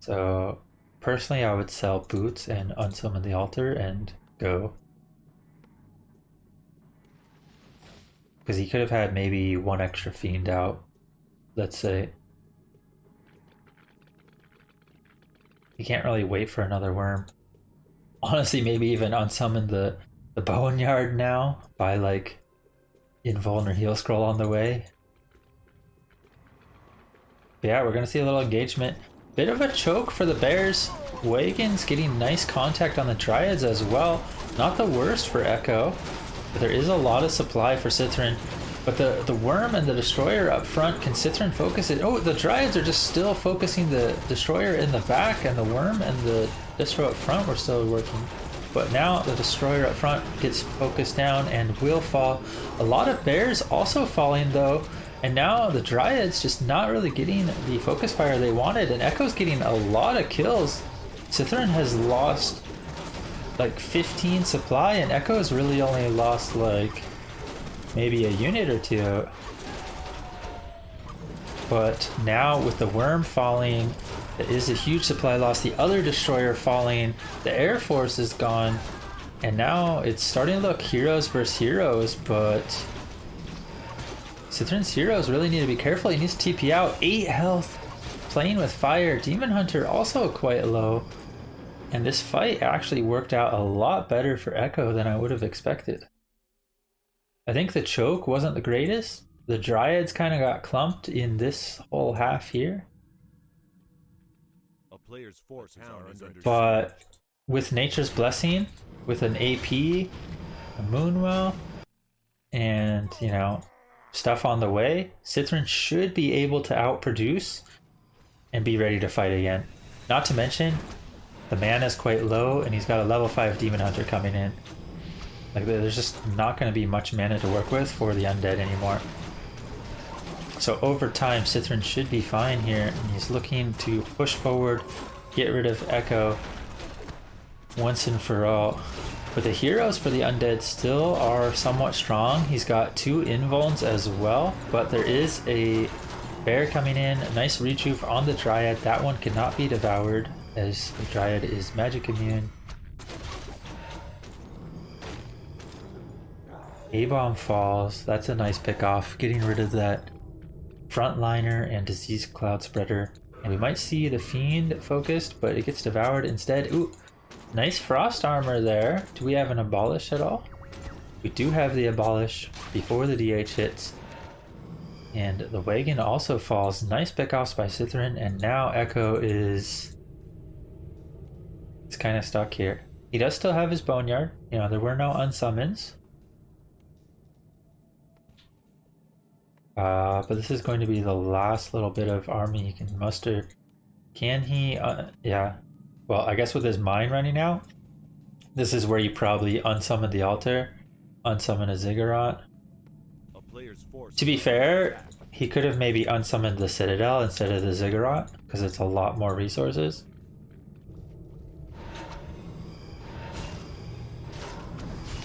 So personally, I would sell boots and unsummon the altar and go. Because he could have had maybe 1 extra fiend out, let's say. He can't really wait for another worm. Honestly, maybe even unsummon the boneyard now by like invuln or heal scroll on the way. But yeah, we're gonna see a little engagement. Bit of a choke for the bears. Wagon's getting nice contact on the dryads as well. Not the worst for Echo. But there is a lot of supply for Sythren. But the worm and the destroyer up front, can Sythren focus it? Oh, the dryads are just still focusing the destroyer in the back, and the worm and the distro up front were still working. But now the destroyer up front gets focused down and will fall. A lot of bears also falling though. And now the dryads just not really getting the focus fire they wanted, and Echo's getting a lot of kills. Sythren has lost like 15 supply, and Echo's really only lost like maybe a unit or 2. But now with the worm falling, there is a huge supply loss. The other destroyer falling, the air force is gone, and now it's starting to look heroes versus heroes, but Sythren's heroes really need to be careful. He needs to TP out. 8 health, playing with fire. Demon Hunter also quite low. And this fight actually worked out a lot better for Echo than I would have expected. I think the choke wasn't the greatest. The dryads kind of got clumped in this whole half here. A player's forces are under But with Nature's Blessing, with an AP, a Moonwell, and, you know, stuff on the way, Sythren should be able to outproduce and be ready to fight again. Not to mention, the mana is quite low, and he's got a level 5 Demon Hunter coming in. Like, there's just not going to be much mana to work with for the Undead anymore. So over time, Sythren should be fine here, and he's looking to push forward, get rid of Echo once and for all. But the heroes for the Undead still are somewhat strong. He's got 2 invulns as well, but there is a bear coming in. A nice rejuve on the Dryad. That one cannot be devoured, as the Dryad is magic immune. A-bomb falls. That's a nice pick off, getting rid of that frontliner and disease cloud spreader. And we might see the fiend focused, but it gets devoured instead. Ooh, nice frost armor there. Do we have an abolish at all? We do have the abolish before the DH hits. And the wagon also falls. Nice pickoffs by Sythren, and now Echo is kind of stuck here. He does still have his boneyard. You know, there were no unsummons. But this is going to be the last little bit of army he can muster. Can he? Yeah. Well, I guess with his mine running out, this is where you probably unsummon the altar, unsummon a ziggurat. To be fair, he could have maybe unsummoned the citadel instead of the ziggurat, because it's a lot more resources.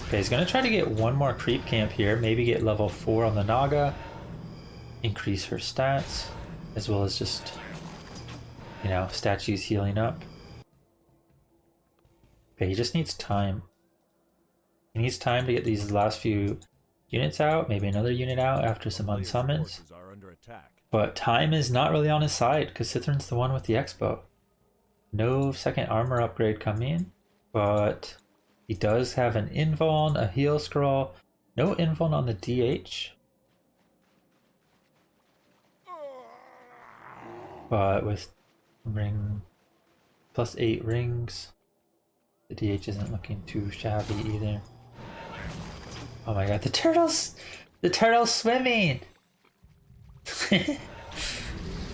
Okay, he's going to try to get one more creep camp here, maybe get level 4 on the Naga, increase her stats, as well as just, you know, statues healing up. Okay, he just needs time. He needs time to get these last few units out, maybe another unit out after some unsummons. But time is not really on his side, because Sythren's the one with the expo. No second armor upgrade coming, but he does have an invuln, a heal scroll, no invuln on the DH. But with ring +8 rings, the DH isn't looking too shabby either. Oh my god, the turtles! The turtle's swimming! You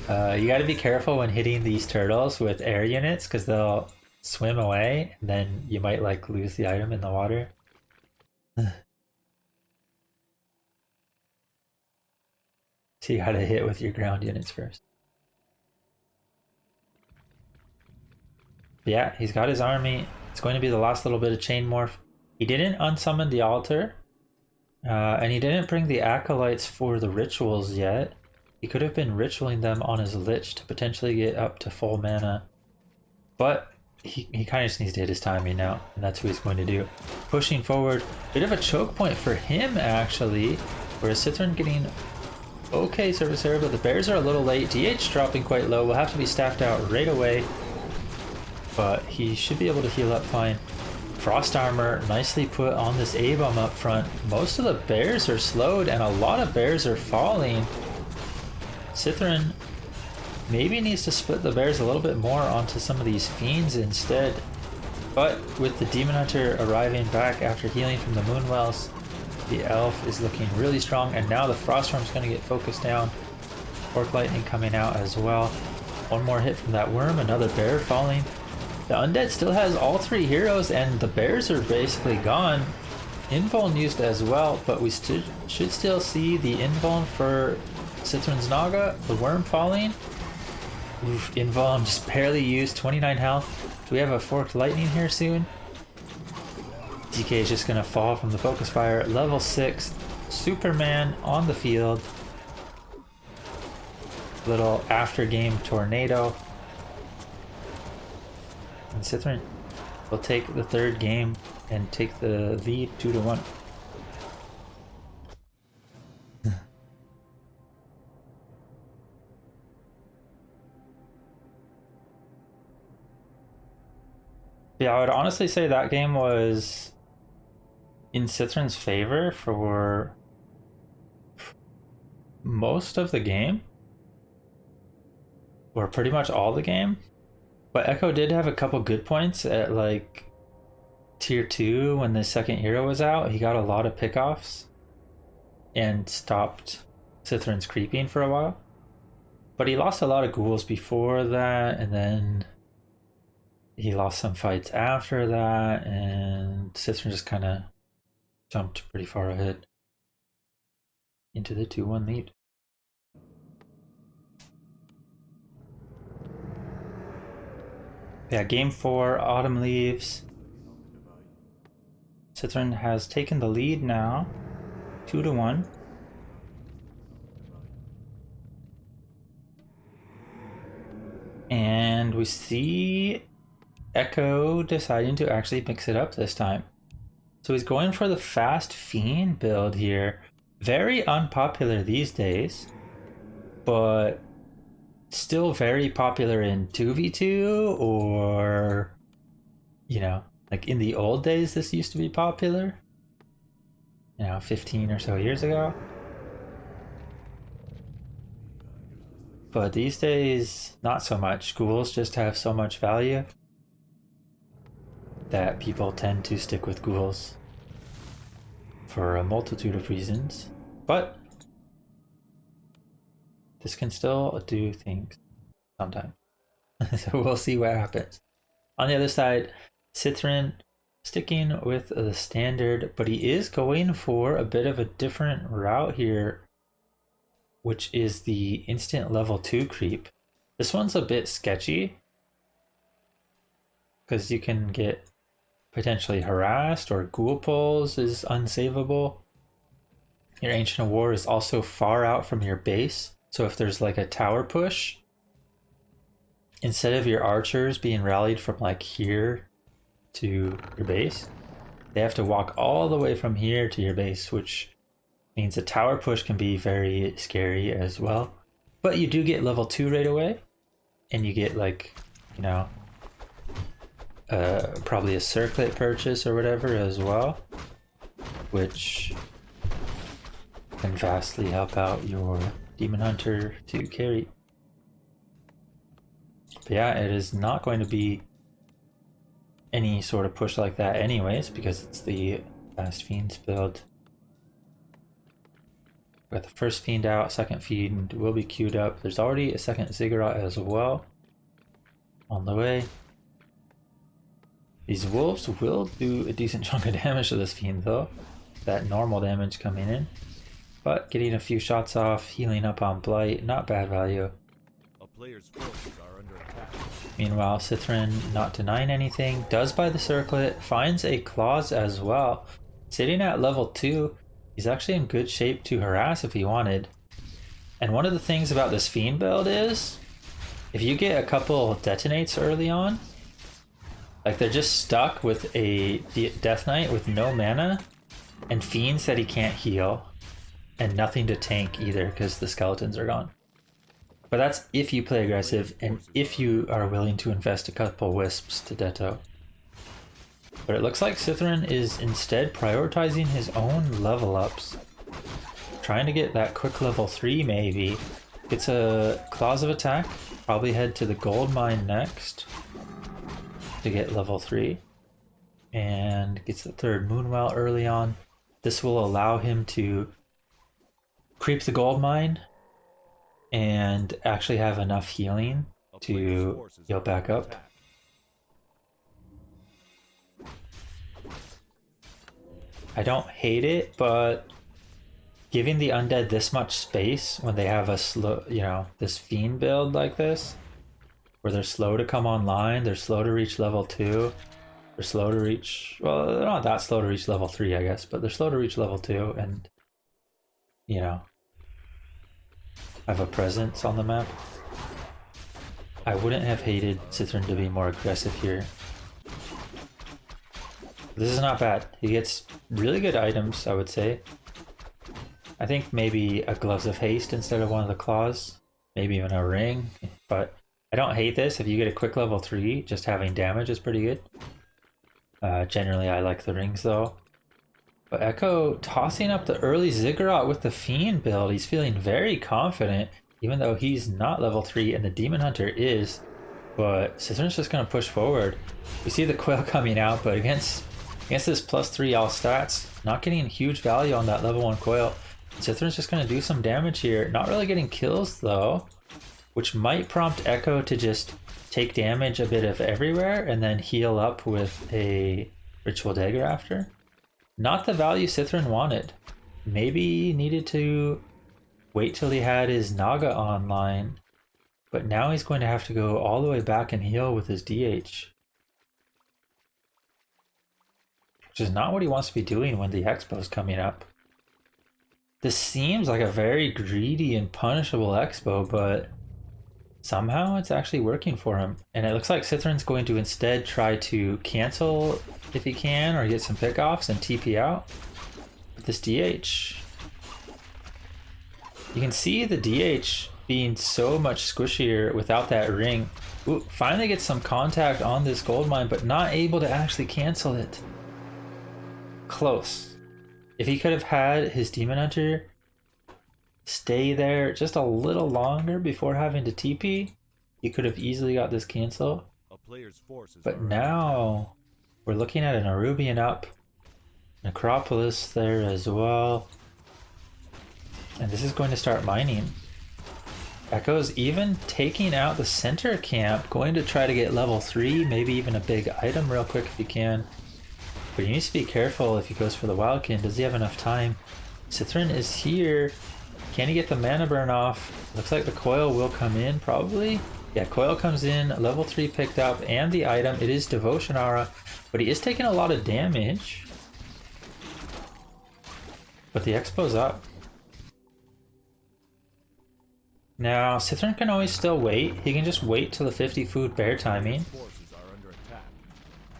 gotta be careful when hitting these turtles with air units, because they'll swim away, and then you might like lose the item in the water. So you gotta hit with your ground units first. But yeah, he's got his army. It's going to be the last little bit of chain morph. He didn't unsummon the altar, and he didn't bring the acolytes for the rituals yet. He could have been ritualing them on his lich to potentially get up to full mana. But he kind of just needs to hit his timing now, and that's what he's going to do. Pushing forward, bit of a choke point for him actually, whereas Sythren getting okay service area, but the bears are a little late. DH dropping quite low, will have to be staffed out right away, but he should be able to heal up fine. Frost armor nicely put on this A-bomb up front. Most of the bears are slowed and a lot of bears are falling. Sythren maybe needs to split the bears a little bit more onto some of these fiends instead. But with the Demon Hunter arriving back after healing from the Moonwells, the elf is looking really strong, and now the Froststorm's going to get focused down. Orc Lightning coming out as well. One more hit from that worm, another bear falling. The Undead still has all three heroes, and the bears are basically gone. Invuln used as well, but we should still see the Invuln for Sythren's Naga, the worm falling. Oof, Invuln just barely used, 29 health. Do we have a Forked Lightning here soon? DK is just gonna fall from the focus fire. Level 6, Superman on the field. Little after game tornado. And Sythren will take the third game and take the lead 2-1. Yeah, I would honestly say that game was in Sythren's favor for most of the game, or pretty much all the game. But Echo did have a couple good points at like tier 2 when the second hero was out. He got a lot of pickoffs and stopped Sythren's creeping for a while. But he lost a lot of ghouls before that, and then he lost some fights after that, and Sythren just kind of jumped pretty far ahead into the 2-1 lead. Yeah, game 4, Autumn leaves. Sythren has taken the lead now, 2-1. And we see Echo deciding to actually mix it up this time. So he's going for the fast fiend build here. Very unpopular these days, but still very popular in 2v2, or, you know, like in the old days this used to be popular, you know, 15 or so years ago. But these days, not so much. Ghouls just have so much value that people tend to stick with ghouls for a multitude of reasons. But this can still do things sometimes. So we'll see what happens. On the other side, Sythren sticking with the standard, but he is going for a bit of a different route here, which is the instant level 2 creep. This one's a bit sketchy because you can get potentially harassed, or ghoul pulls is unsavable. Your Ancient of War is also far out from your base, so if there's like a tower push, instead of your archers being rallied from like here to your base, they have to walk all the way from here to your base, which means a tower push can be very scary as well. But you do get level 2 right away, and you get like, you know, probably a circlet purchase or whatever as well, which can vastly help out your Demon Hunter to carry. But yeah, it is not going to be any sort of push like that anyways, because it's the Fast Fiends build. Got the first Fiend out, second Fiend will be queued up. There's already a second Ziggurat as well on the way. These wolves will do a decent chunk of damage to this fiend though. That normal damage coming in. But getting a few shots off, healing up on blight, not bad value. A player's forces are under attack. Meanwhile, Sythren not denying anything, does buy the circlet, finds a claws as well. Sitting at level 2, he's actually in good shape to harass if he wanted. And one of the things about this fiend build is, if you get a couple detonates early on, like they're just stuck with a Death Knight with no mana, and fiends that he can't heal, and nothing to tank either because the skeletons are gone. But that's if you play aggressive and if you are willing to invest a couple wisps to Detto. But it looks like Sythren is instead prioritizing his own level ups. Trying to get that quick level 3 maybe. Gets a Claws of Attack, probably head to the gold mine next to get level 3. And gets the third Moonwell early on. This will allow him to creep the gold mine and actually have enough healing to heal back up. I don't hate it, but giving the undead this much space when they have a slow, this fiend build like this, where they're slow to come online, they're slow to reach level 2, they're slow to reach, well, they're not that slow to reach level 3, I guess, but they're slow to reach level 2 and, have a presence on the map. I wouldn't have hated Sythren to be more aggressive here. This is not bad. He gets really good items, I would say. I think maybe a Gloves of Haste instead of one of the claws. Maybe even a ring. But I don't hate this. If you get a quick level 3, just having damage is pretty good. Generally, I like the rings though. But Echo tossing up the early Ziggurat with the Fiend build. He's feeling very confident, even though he's not level 3 and the Demon Hunter is. But Sythren's just going to push forward. We see the Quail coming out, but against this +3 all stats, not getting huge value on that level 1 Quail. Sythren's just going to do some damage here. Not really getting kills though, which might prompt Echo to just take damage a bit of everywhere and then heal up with a Ritual Dagger after. Not the value Sythren wanted. Maybe needed to wait till he had his Naga online, but now he's going to have to go all the way back and heal with his DH. Which is not what he wants to be doing when the Expo's coming up. This seems like a very greedy and punishable Expo, but somehow it's actually working for him. And it looks like Sythren's going to instead try to cancel if he can, or get some pickoffs and TP out with this DH. You can see the DH being so much squishier without that ring. Ooh, finally gets some contact on this gold mine, but not able to actually cancel it. Close. If he could have had his Demon Hunter stay there just a little longer before having to TP, he could have easily got this cancel. But now we're looking at an Arubian up, Necropolis there as well, and this is going to start mining. Echo's even taking out the center camp, going to try to get level 3, maybe even a big item real quick if he can. But he needs to be careful if he goes for the Wildkin. Does he have enough time? Sythren is here. Can he get the mana burn off? Looks like the coil will come in, probably. Yeah, coil comes in, level 3 picked up, and the item. It is Devotion Aura, but he is taking a lot of damage. But the Expo's up. Now, Sythren can always still wait. He can just wait till the 50 food bear timing.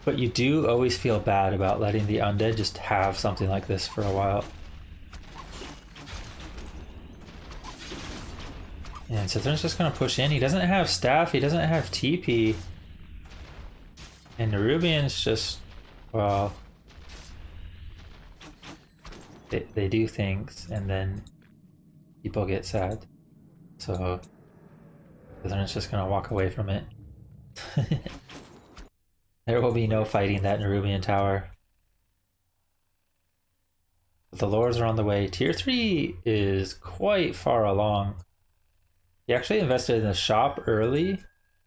But you do always feel bad about letting the undead just have something like this for a while. And Sythren's just going to push in. He doesn't have staff, he doesn't have TP. And Nerubians just, well, they do things and then people get sad. So Sythren's just going to walk away from it. There will be no fighting that Nerubian tower. The lures are on the way. Tier 3 is quite far along. He actually invested in the shop early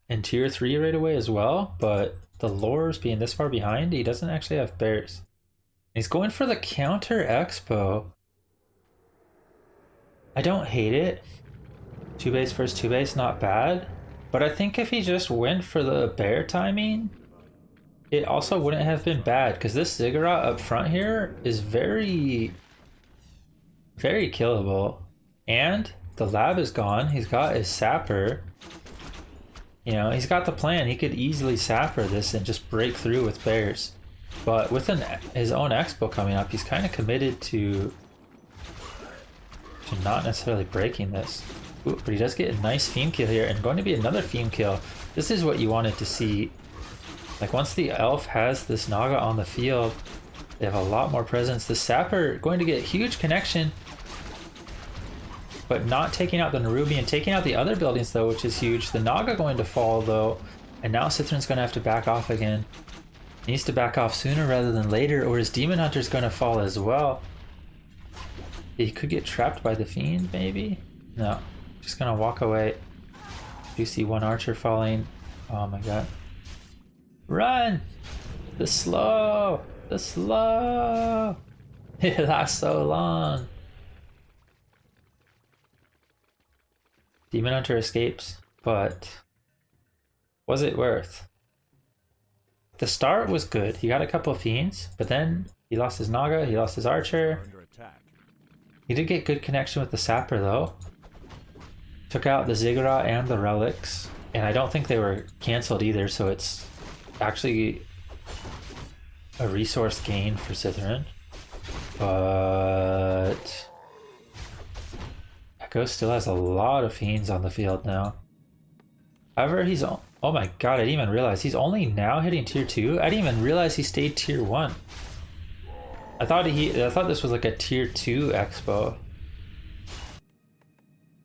and tier 3 right away as well, but the lures being this far behind, he doesn't actually have bears. He's going for the counter expo. I don't hate it. 2 base versus 2 base, not bad. But I think if he just went for the bear timing, it also wouldn't have been bad, because this Ziggurat up front here is very, very killable. And the lab is gone. He's got his sapper. You know, he's got the plan. He could easily sapper this and just break through with bears. But with his own expo coming up, he's kind of committed to not necessarily breaking this. Ooh, but he does get a nice FoM kill here, and going to be another FoM kill. This is what you wanted to see. Like, once the elf has this Naga on the field, they have a lot more presence. The sapper going to get huge connection, but not taking out the Nerubian, taking out the other buildings though, which is huge. The Naga going to fall though, and now Sythren's going to have to back off again. He needs to back off sooner rather than later, or his Demon Hunter's going to fall as well. He could get trapped by the Fiend, maybe? No, just going to walk away. You see one archer falling. Oh my god. Run! The slow! The slow! It lasts so long. Demon Hunter escapes, but was it worth? The start was good. He got a couple of Fiends, but then he lost his Naga, he lost his Archer. He did get good connection with the Sapper though. Took out the Ziggurat and the Relics, and I don't think they were cancelled either, so it's actually a resource gain for Sythren. But Echo still has a lot of Fiends on the field now. However, he's... Oh my god, I didn't even realize. He's only now hitting tier 2? I didn't even realize he stayed tier 1. I thought this was like a tier 2 expo.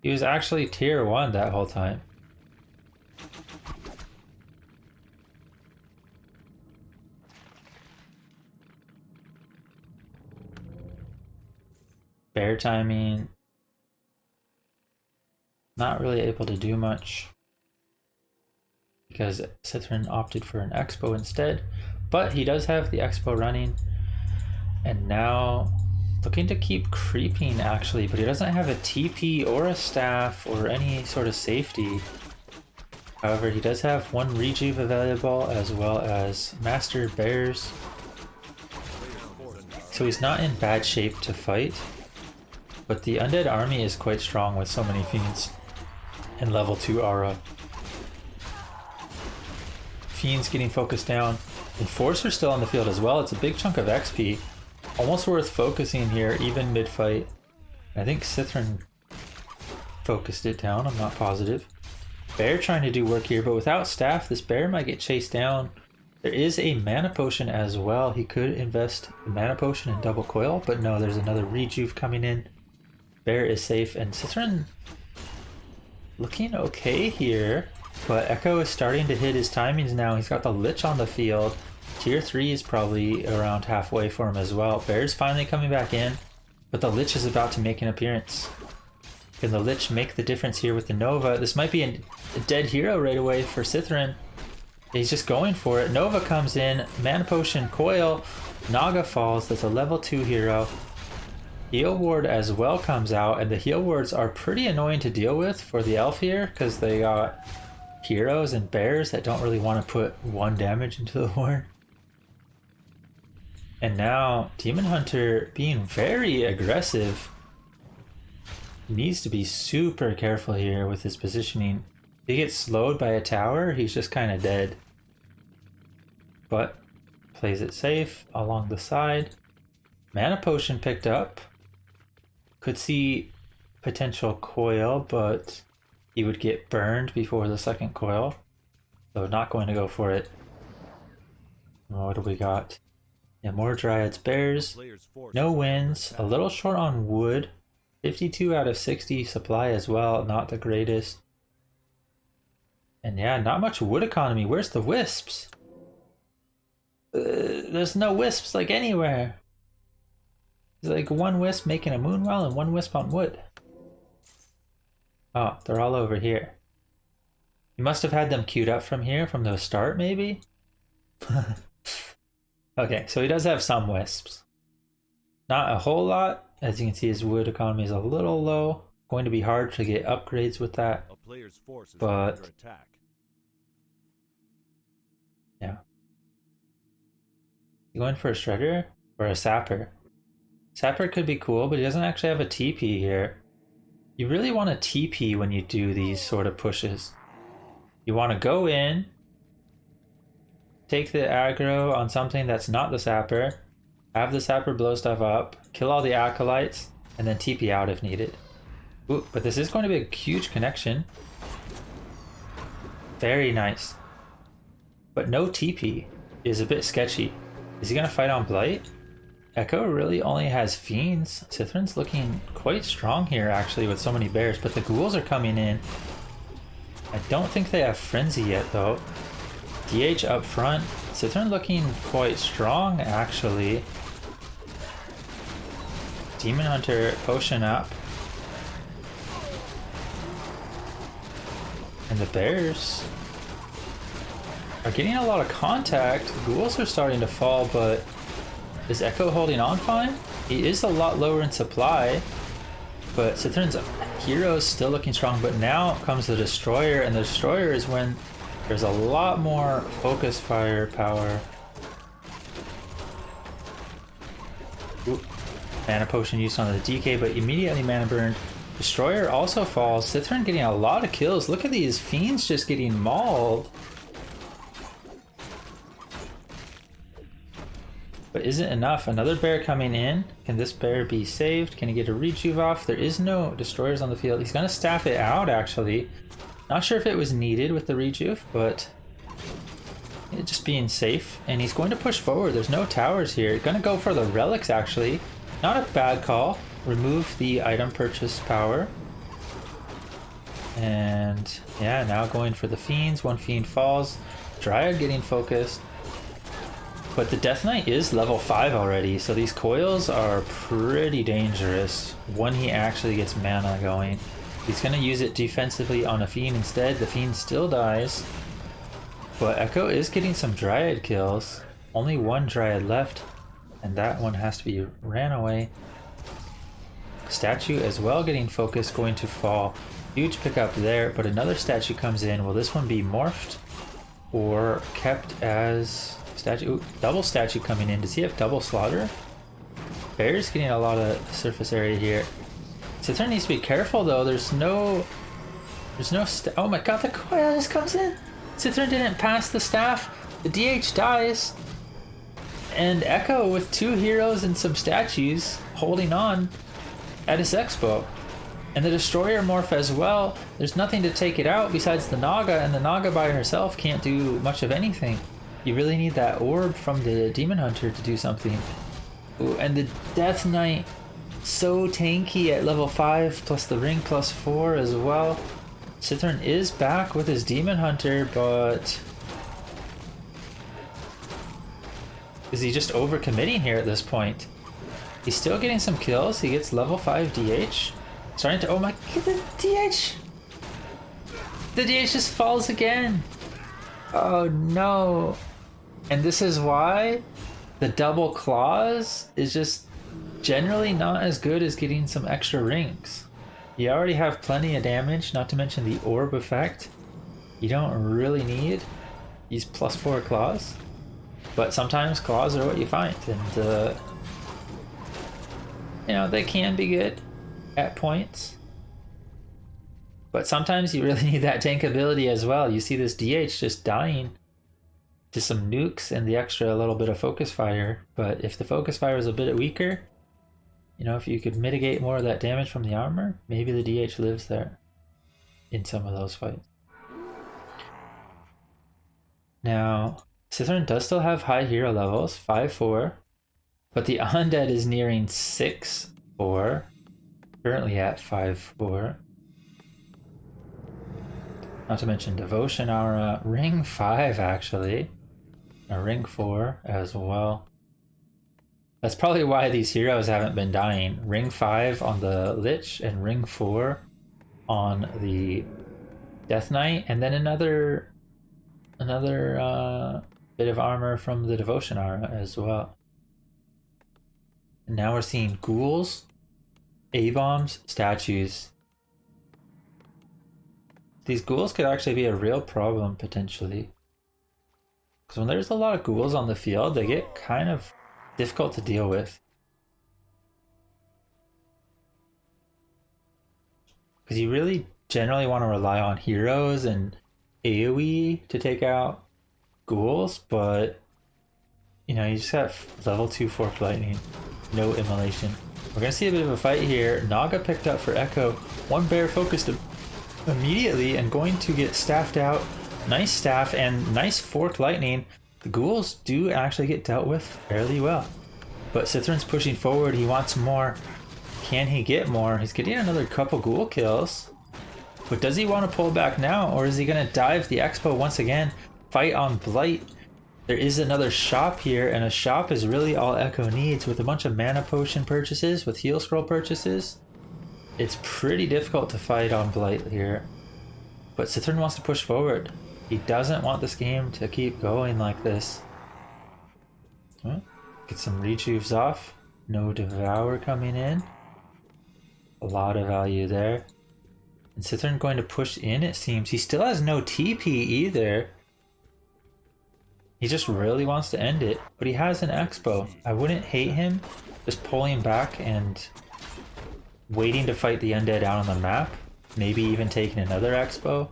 He was actually tier 1 that whole time. Bear timing. Not really able to do much, because Sythren opted for an expo instead, but he does have the expo running, and now looking to keep creeping actually, but he doesn't have a TP or a staff or any sort of safety. However, he does have one rejuve available as well as master bears, so he's not in bad shape to fight. But the Undead army is quite strong with so many Fiends and level 2 aura. Fiends getting focused down. Enforcer's still on the field as well. It's a big chunk of XP. Almost worth focusing here, even mid-fight. I think Sythren focused it down, I'm not positive. Bear trying to do work here, but without staff, this bear might get chased down. There is a mana potion as well. He could invest the mana potion in double coil, but no, there's another rejuve coming in. Bear is safe, and Sythren looking okay here, but Echo is starting to hit his timings now. He's got the Lich on the field. Tier 3 is probably around halfway for him as well. Bear's finally coming back in, but the Lich is about to make an appearance. Can the Lich make the difference here with the Nova? This might be a dead hero right away for Sythren. He's just going for it. Nova comes in, mana potion, coil, Naga falls. That's a level 2 hero. Heal ward as well comes out, and the heal wards are pretty annoying to deal with for the elf here, because they got heroes and bears that don't really want to put 1 damage into the ward. And now Demon Hunter being very aggressive. Needs to be super careful here with his positioning. If he gets slowed by a tower, he's just kind of dead. But plays it safe along the side. Mana potion picked up. Could see potential coil, but he would get burned before the second coil. So not going to go for it. What do we got? Yeah, more Dryads, Bears. No wins. A little short on wood. 52 out of 60 supply as well. Not the greatest. And yeah, not much wood economy. Where's the wisps? There's no wisps like anywhere. There's like 1 wisp making a moonwell and 1 wisp on wood. Oh, they're all over here. You must have had them queued up from here from the start, maybe? Okay, so he does have some wisps. Not a whole lot. As you can see, his wood economy is a little low. Going to be hard to get upgrades with that. A player's forces are But under attack. yeah. You going for a shredder or a sapper? Sapper could be cool, but he doesn't actually have a TP here. You really want a TP when you do these sort of pushes. You want to go in, take the aggro on something that's not the sapper, have the sapper blow stuff up, kill all the acolytes, and then TP out if needed. Ooh, but this is going to be a huge connection. Very nice. But no TP is a bit sketchy. Is he going to fight on Blight? Echo really only has Fiends. Sythren's looking quite strong here actually with so many bears, but the ghouls are coming in. I don't think they have Frenzy yet though. DH up front. Sythren looking quite strong actually. Demon Hunter potion up. And the bears are getting a lot of contact. The ghouls are starting to fall, but is Echo holding on fine? He is a lot lower in supply, but Sythren's hero is still looking strong, but now comes the Destroyer, and the Destroyer is when there's a lot more focus fire power. Oop. Mana potion used on the DK, but immediately mana burned. Destroyer also falls. Sythren getting a lot of kills. Look at these fiends just getting mauled. But isn't enough. Another bear coming in. Can this bear be saved? Can he get a rejuve off? There is no destroyers on the field. He's gonna staff it out actually. Not sure if it was needed with the rejuve, but just being safe. And he's going to push forward. There's no towers here. Gonna go for the relics actually. Not a bad call. Remove the item purchase power. And yeah, now going for the fiends. One fiend falls. Dryad getting focused. But the Death Knight is level 5 already, so these coils are pretty dangerous when he actually gets mana going. He's going to use it defensively on a fiend instead. The fiend still dies. But Echo is getting some Dryad kills. Only one Dryad left, and that one has to be ran away. Statue as well getting focused, going to fall. Huge pickup there, but another statue comes in. Will this one be morphed or kept as statue? Ooh, double statue coming in. Does he have double slaughter? Bear's getting a lot of surface area here. Sythren needs to be careful though. There's no oh my god, the coil just comes in. Sythren didn't pass the staff. The DH dies. And Echo with 2 heroes and some statues holding on at his expo. And the Destroyer morph as well. There's nothing to take it out besides the Naga, and the Naga by herself can't do much of anything. You really need that orb from the Demon Hunter to do something. Ooh, and the Death Knight, so tanky at level 5, plus the ring plus 4 as well. Sythren is back with his Demon Hunter, but is he just overcommitting here at this point? He's still getting some kills. He gets level 5 DH. Starting to, oh my god, the DH! The DH just falls again! Oh no! And this is why the double claws is just generally not as good as getting some extra rings. You already have plenty of damage, not to mention the orb effect. You don't really need these plus 4 claws. But sometimes claws are what you find, and you know, they can be good at points. But sometimes you really need that tank ability as well. You see this DH just dying to some nukes and the extra little bit of focus fire. But if the focus fire is a bit weaker, you know, if you could mitigate more of that damage from the armor, maybe the DH lives there in some of those fights. Now, Sythren does still have high hero levels, 5-4, but the Undead is nearing 6-4, currently at 5-4. Not to mention Devotion Aura, Ring 5 actually, a Ring 4 as well. That's probably why these heroes haven't been dying. Ring 5 on the Lich and Ring 4 on the Death Knight, and then another bit of armor from the Devotion Aura as well. And now we're seeing ghouls, A-bombs, statues. These ghouls could actually be a real problem potentially. Because when there's a lot of ghouls on the field, they get kind of difficult to deal with. Because you really generally want to rely on heroes and AoE to take out ghouls, but you know, you just have level 2 Forked Lightning, no immolation. We're gonna see a bit of a fight here. Naga picked up for Echo. One bear focused immediately and going to get staffed out. Nice staff and nice Forked Lightning. The ghouls do actually get dealt with fairly well. But Sythren's pushing forward, he wants more. Can he get more? He's getting another couple ghoul kills. But does he want to pull back now, or is he going to dive the Expo once again? Fight on Blight. There is another shop here, and a shop is really all Echo needs with a bunch of mana potion purchases, with heal scroll purchases. It's pretty difficult to fight on Blight here. But Sythren wants to push forward. He doesn't want this game to keep going like this. Well, get some rejuves off. No Devour coming in. A lot of value there. And Sythren going to push in, it seems. He still has no TP either. He just really wants to end it. But he has an Expo. I wouldn't hate him just pulling back and waiting to fight the Undead out on the map. Maybe even taking another Expo.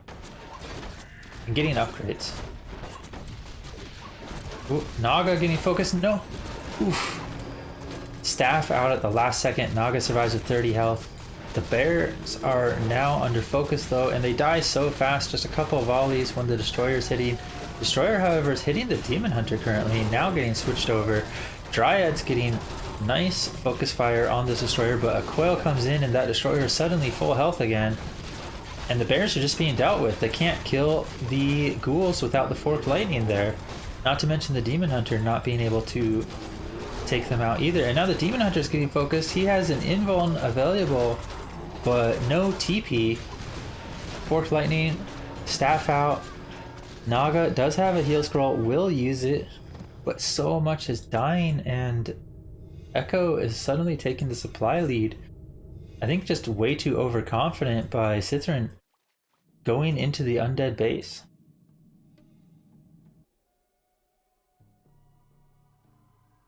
And getting upgrades. Ooh, Naga getting focused. No. Oof. Staff out at the last second. Naga survives with 30 health. The bears are now under focus though, and they die so fast. Just a couple of volleys when the Destroyer's hitting. Destroyer, however, is hitting the Demon Hunter currently, now getting switched over. Dryad's getting nice focus fire on this Destroyer, but a Quail comes in and that Destroyer is suddenly full health again. And the bears are just being dealt with. They can't kill the ghouls without the Forked Lightning there. Not to mention the Demon Hunter not being able to take them out either. And now the Demon Hunter is getting focused. He has an invuln available, but no TP. Forked Lightning, staff out. Naga does have a heal scroll, will use it, but so much is dying, and Echo is suddenly taking the supply lead. I think just way too overconfident by Sythren going into the Undead base.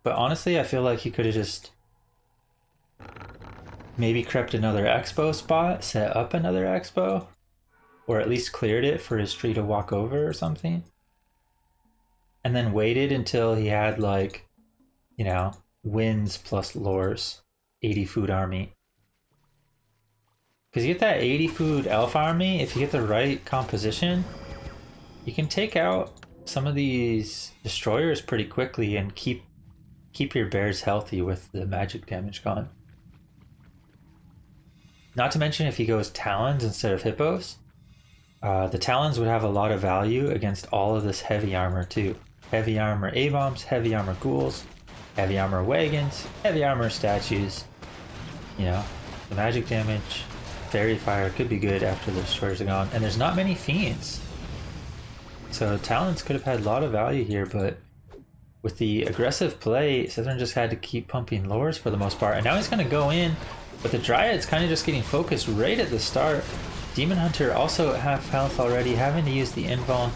But honestly, I feel like he could have just maybe crept another Expo spot, set up another Expo, or at least cleared it for his tree to walk over or something. And then waited until he had, like, you know, wins plus lores, 80 food army. Because you get that 80 food elf army, if you get the right composition, you can take out some of these destroyers pretty quickly and keep your bears healthy with the magic damage gone. Not to mention if he goes talons instead of hippos, the talons would have a lot of value against all of this heavy armor too. Heavy armor A-bombs, heavy armor ghouls, heavy armor wagons, heavy armor statues. You know, the magic damage, fairy fire could be good after the destroyers are gone. And there's not many fiends. So talons could have had a lot of value here, but with the aggressive play, Sythren just had to keep pumping lores for the most part. And now he's going to go in, but the Dryad's kind of just getting focused right at the start. Demon Hunter also at half health already, having to use the invuln.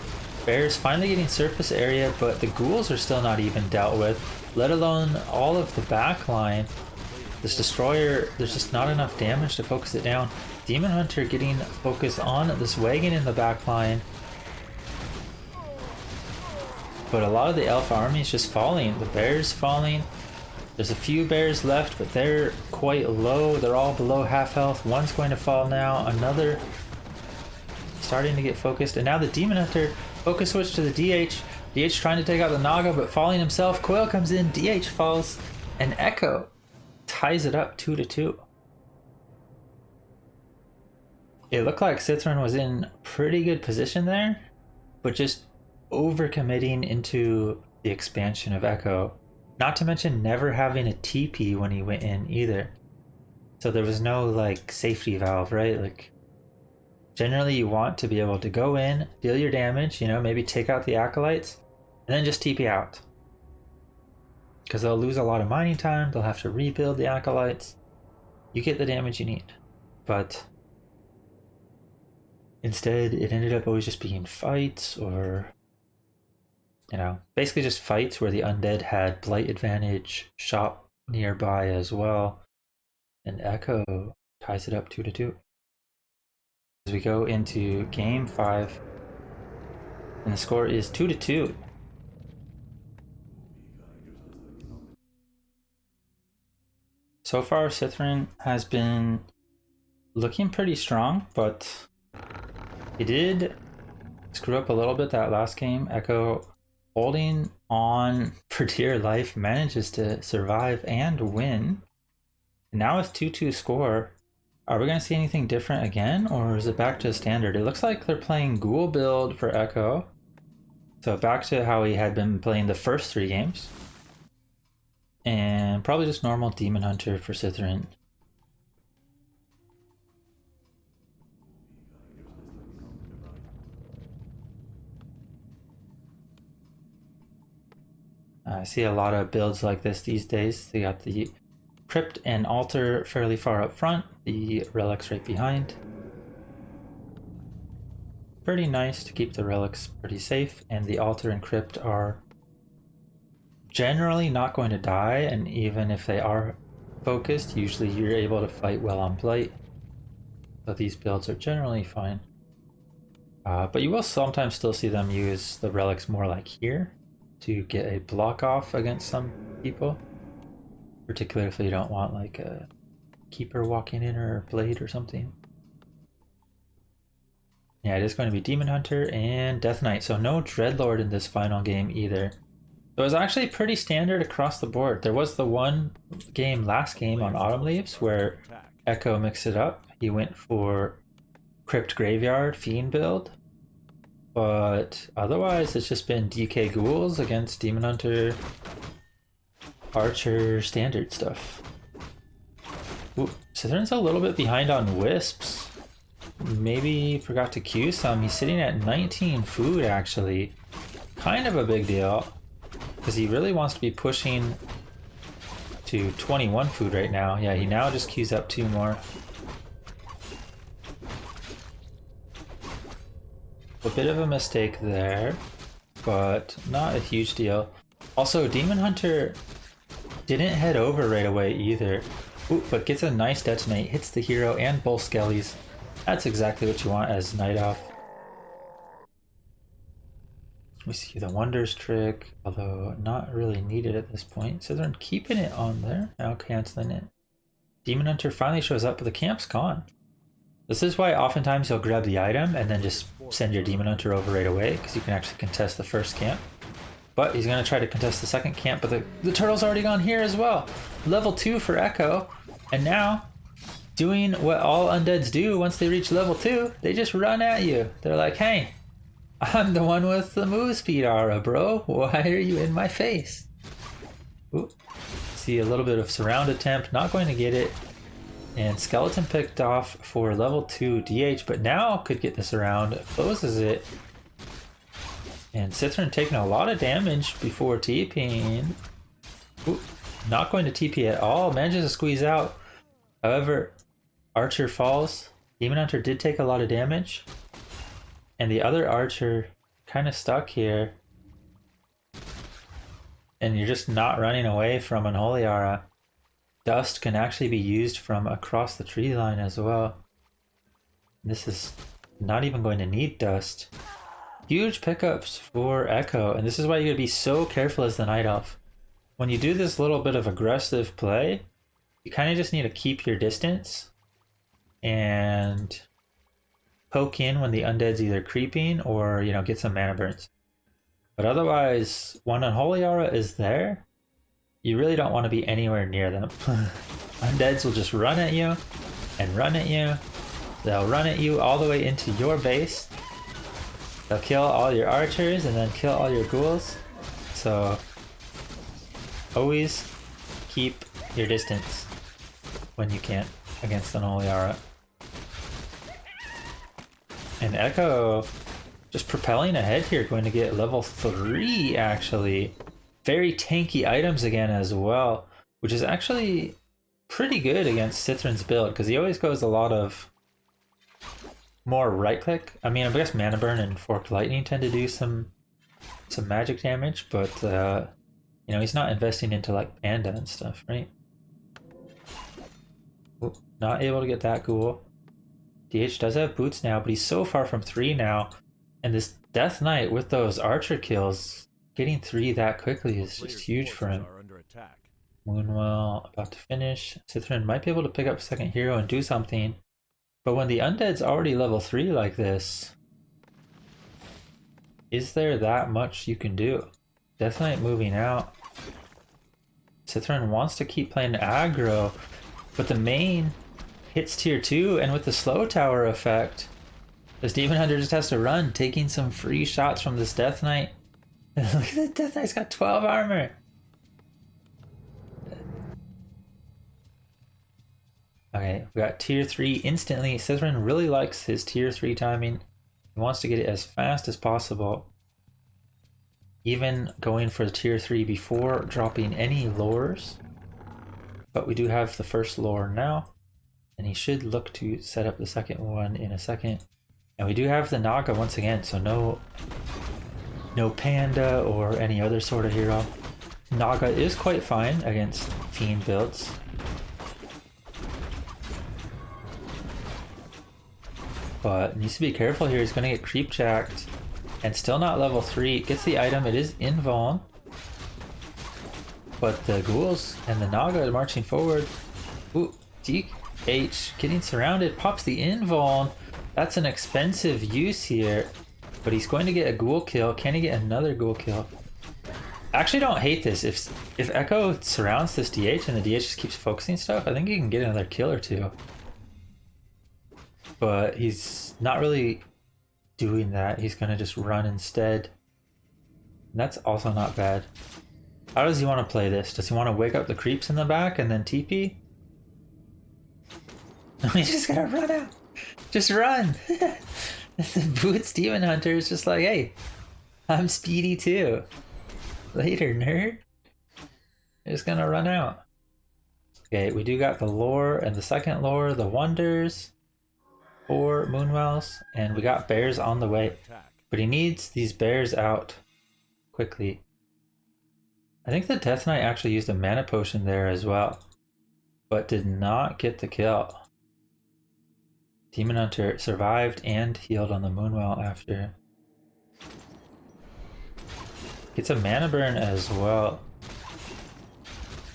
Bears finally getting surface area, but the ghouls are still not even dealt with, let alone all of the back line. This destroyer, there's just not enough damage to focus it down. Demon Hunter getting focus on this wagon in the back line. But a lot of the elf army is just falling. The bears falling. There's a few bears left, but they're quite low. They're all below half health. One's going to fall now. Another starting to get focused. And now the Demon Hunter focus switch to the DH. DH trying to take out the Naga, but falling himself. Quail comes in. DH falls. And Echo ties it up 2-2. It looked like Sythren was in pretty good position there, but just overcommitting into the expansion of Echo. Not to mention never having a TP when he went in either. So there was no like safety valve, right? Like generally you want to be able to go in, deal your damage, you know, maybe take out the acolytes, and then just TP out. Because they'll lose a lot of mining time, they'll have to rebuild the acolytes. You get the damage you need. But instead, it ended up always just being fights, or, you know, basically just fights where the undead had blight advantage, shop nearby as well, and Echo ties it up 2-2. As we go into game 5, and the score is 2-2. So far, Sythren has been looking pretty strong, but he did screw up a little bit that last game. Echo, holding on for dear life, manages to survive and win. Now with 2-2 score, are we going to see anything different again, or is it back to standard? It looks like they're playing Ghoul build for Echo. So back to how he had been playing the first 3 games. And probably just normal Demon Hunter for Sythren. I see a lot of builds like this these days. They got the Crypt and Altar fairly far up front, the relics right behind. Pretty nice to keep the relics pretty safe, and the Altar and Crypt are generally not going to die, and even if they are focused, usually you're able to fight well on blight. So these builds are generally fine. But you will sometimes still see them use the relics more like here to get a block off against some people. Particularly if you don't want like a keeper walking in or a blade or something. Yeah, it is going to be Demon Hunter and Death Knight, so no Dreadlord in this final game either. So it was actually pretty standard across the board. There was the one game last game on Autumn Leaves where Echo mixed it up. He went for Crypt Graveyard Fiend build. But otherwise it's just been DK Ghouls against Demon Hunter, Archer, standard stuff. Ooh, Sythren's a little bit behind on Wisps. Maybe forgot to queue some. He's sitting at 19 food actually. Kind of a big deal. Because he really wants to be pushing to 21 food right now. Yeah, he now just queues up 2 more. A bit of a mistake there, but not a huge deal. Also, Demon Hunter didn't head over right away either. Ooh, but gets a nice detonate, hits the hero and both skellies. That's exactly what you want as Night Elf. We see the Wonders trick, although not really needed at this point. So they're keeping it on there, now canceling it. Demon Hunter finally shows up, but the camp's gone. This is why oftentimes you'll grab the item and then just send your Demon Hunter over right away, because you can actually contest the first camp. But he's going to try to contest the second camp, but the turtle's already gone here as well. Level 2 for Echo, and now doing what all undeads do once they reach level 2, they just run at you. They're like, hey, I'm the one with the move speed aura, bro. Why are you in my face? Ooh. See a little bit of surround attempt, not going to get it. And Skeleton picked off for level 2 DH, but now could get this around, closes it. And Sythren taking a lot of damage before TPing. Ooh, not going to TP at all, manages to squeeze out. However, Archer falls. Demon Hunter did take a lot of damage. And the other Archer kind of stuck here. And you're just not running away from Unholy Aura. Dust can actually be used from across the tree line as well. This is not even going to need dust. Huge pickups for Echo, and this is why you gotta be so careful as the Night Elf. When you do this little bit of aggressive play, you kind of just need to keep your distance and poke in when the undead's either creeping or, you know, get some mana burns. But otherwise, when Unholy Aura is there, you really don't want to be anywhere near them. Undeads will just run at you and run at you. They'll run at you all the way into your base. They'll kill all your archers and then kill all your ghouls. So always keep your distance when you can against an Unholy Aura. And Echo just propelling ahead here, going to get level 3 actually. Very tanky items again as well, which is actually pretty good against Sythren's build, because he always goes a lot of more right click. I mean, I guess Mana Burn and Forked Lightning tend to do some magic damage, but you know, he's not investing into like Panda and stuff, right? Ooh, not able to get that ghoul. DH does have boots now, but he's so far from 3 now. And this Death Knight with those archer kills, getting 3 that quickly is just huge for him. Moonwell about to finish. Sythren might be able to pick up second hero and do something. But when the Undead's already level 3 like this, is there that much you can do? Death Knight moving out. Sythren wants to keep playing aggro, but the main hits tier 2, and with the slow tower effect, this Demon Hunter just has to run, taking some free shots from this Death Knight. Look at that, Death Knight's got 12 armor. Okay, we got tier 3 instantly. Sythren really likes his tier 3 timing. He wants to get it as fast as possible. Even going for the tier 3 before dropping any lures. But we do have the first lure now. And he should look to set up the second one in a second. And we do have the Naga once again, so no Panda or any other sort of hero. Naga is quite fine against Fiend builds. But needs to be careful here. He's going to get creep jacked. And still not level 3. Gets the item. It is invuln. But the ghouls and the Naga are marching forward. Ooh, DH getting surrounded. Pops the invuln. That's an expensive use here. But he's going to get a ghoul kill. Can he get another ghoul kill? I actually don't hate this. If Echo surrounds this DH and the DH just keeps focusing stuff, I think he can get another kill or 2. But he's not really doing that. He's gonna just run instead. And that's also not bad. How does he want to play this? Does he want to wake up the creeps in the back and then TP? No, he's just gonna run out. Just run! The Boots Demon Hunter is just like, hey, I'm speedy too. Later, nerd. Just gonna run out. Okay, we do got the lore and the second lore, the wonders. 4 Moonwells, and we got bears on the way. But he needs these bears out quickly. I think the Death Knight actually used a mana potion there as well, but did not get the kill. Demon Hunter survived and healed on the Moonwell after. Gets a mana burn as well.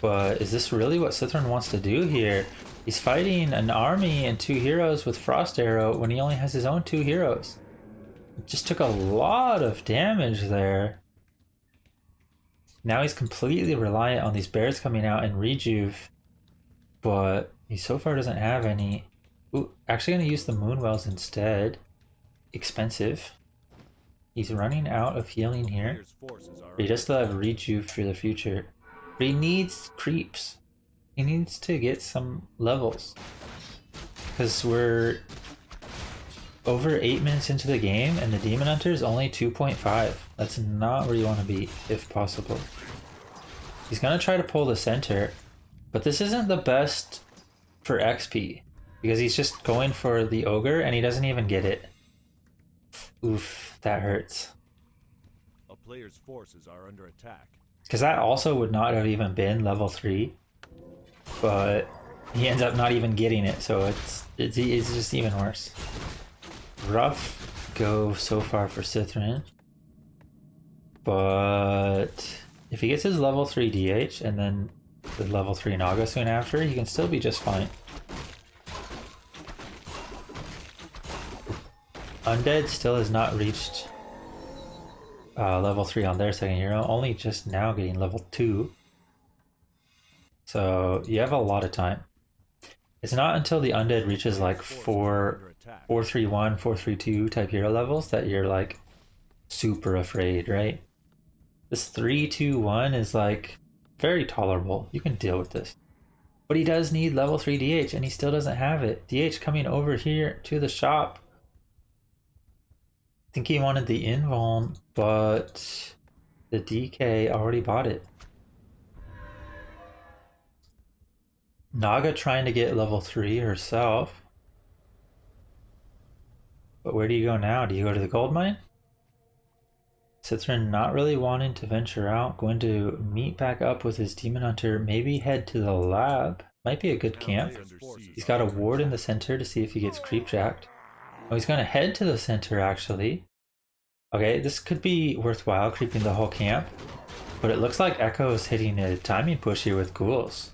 But is this really what Sythren wants to do here? He's fighting an army and 2 heroes with Frost Arrow when he only has his own 2 heroes. It just took a lot of damage there. Now he's completely reliant on these bears coming out and rejuve. But he so far doesn't have any. Ooh, actually gonna use the Moonwells instead. Expensive. He's running out of healing here. But he does still have rejuve for the future. But he needs creeps. He needs to get some levels. Because we're over 8 minutes into the game and the Demon Hunter is only 2.5. That's not where you want to be, if possible. He's going to try to pull the center, but this isn't the best for XP. Because he's just going for the Ogre and he doesn't even get it. Oof, that hurts. A player's forces are under attack. Because that also would not have even been level 3. But he ends up not even getting it, so it's just even worse. Rough go so far for Sythren. But if he gets his level 3 DH and then the level 3 Naga soon after, he can still be just fine. Undead still has not reached level 3 on their second hero, only just now getting level 2. So you have a lot of time. It's not until the Undead reaches like 431, 432 type hero levels that you're like super afraid, right? This 321 is like very tolerable. You can deal with this. But he does need level 3 DH and he still doesn't have it. DH coming over here to the shop. think he wanted the invuln, but the DK already bought it. Naga trying to get level 3 herself. But where do you go now? Do you go to the gold mine? Sythren not really wanting to venture out, going to meet back up with his demon hunter, maybe head to the lab. Might be a good camp. He's got a ward in the center to see if he gets creep jacked. Oh, he's gonna head to the center actually. Okay, this could be worthwhile, creeping the whole camp. But it looks like Echo is hitting a timing push here with ghouls.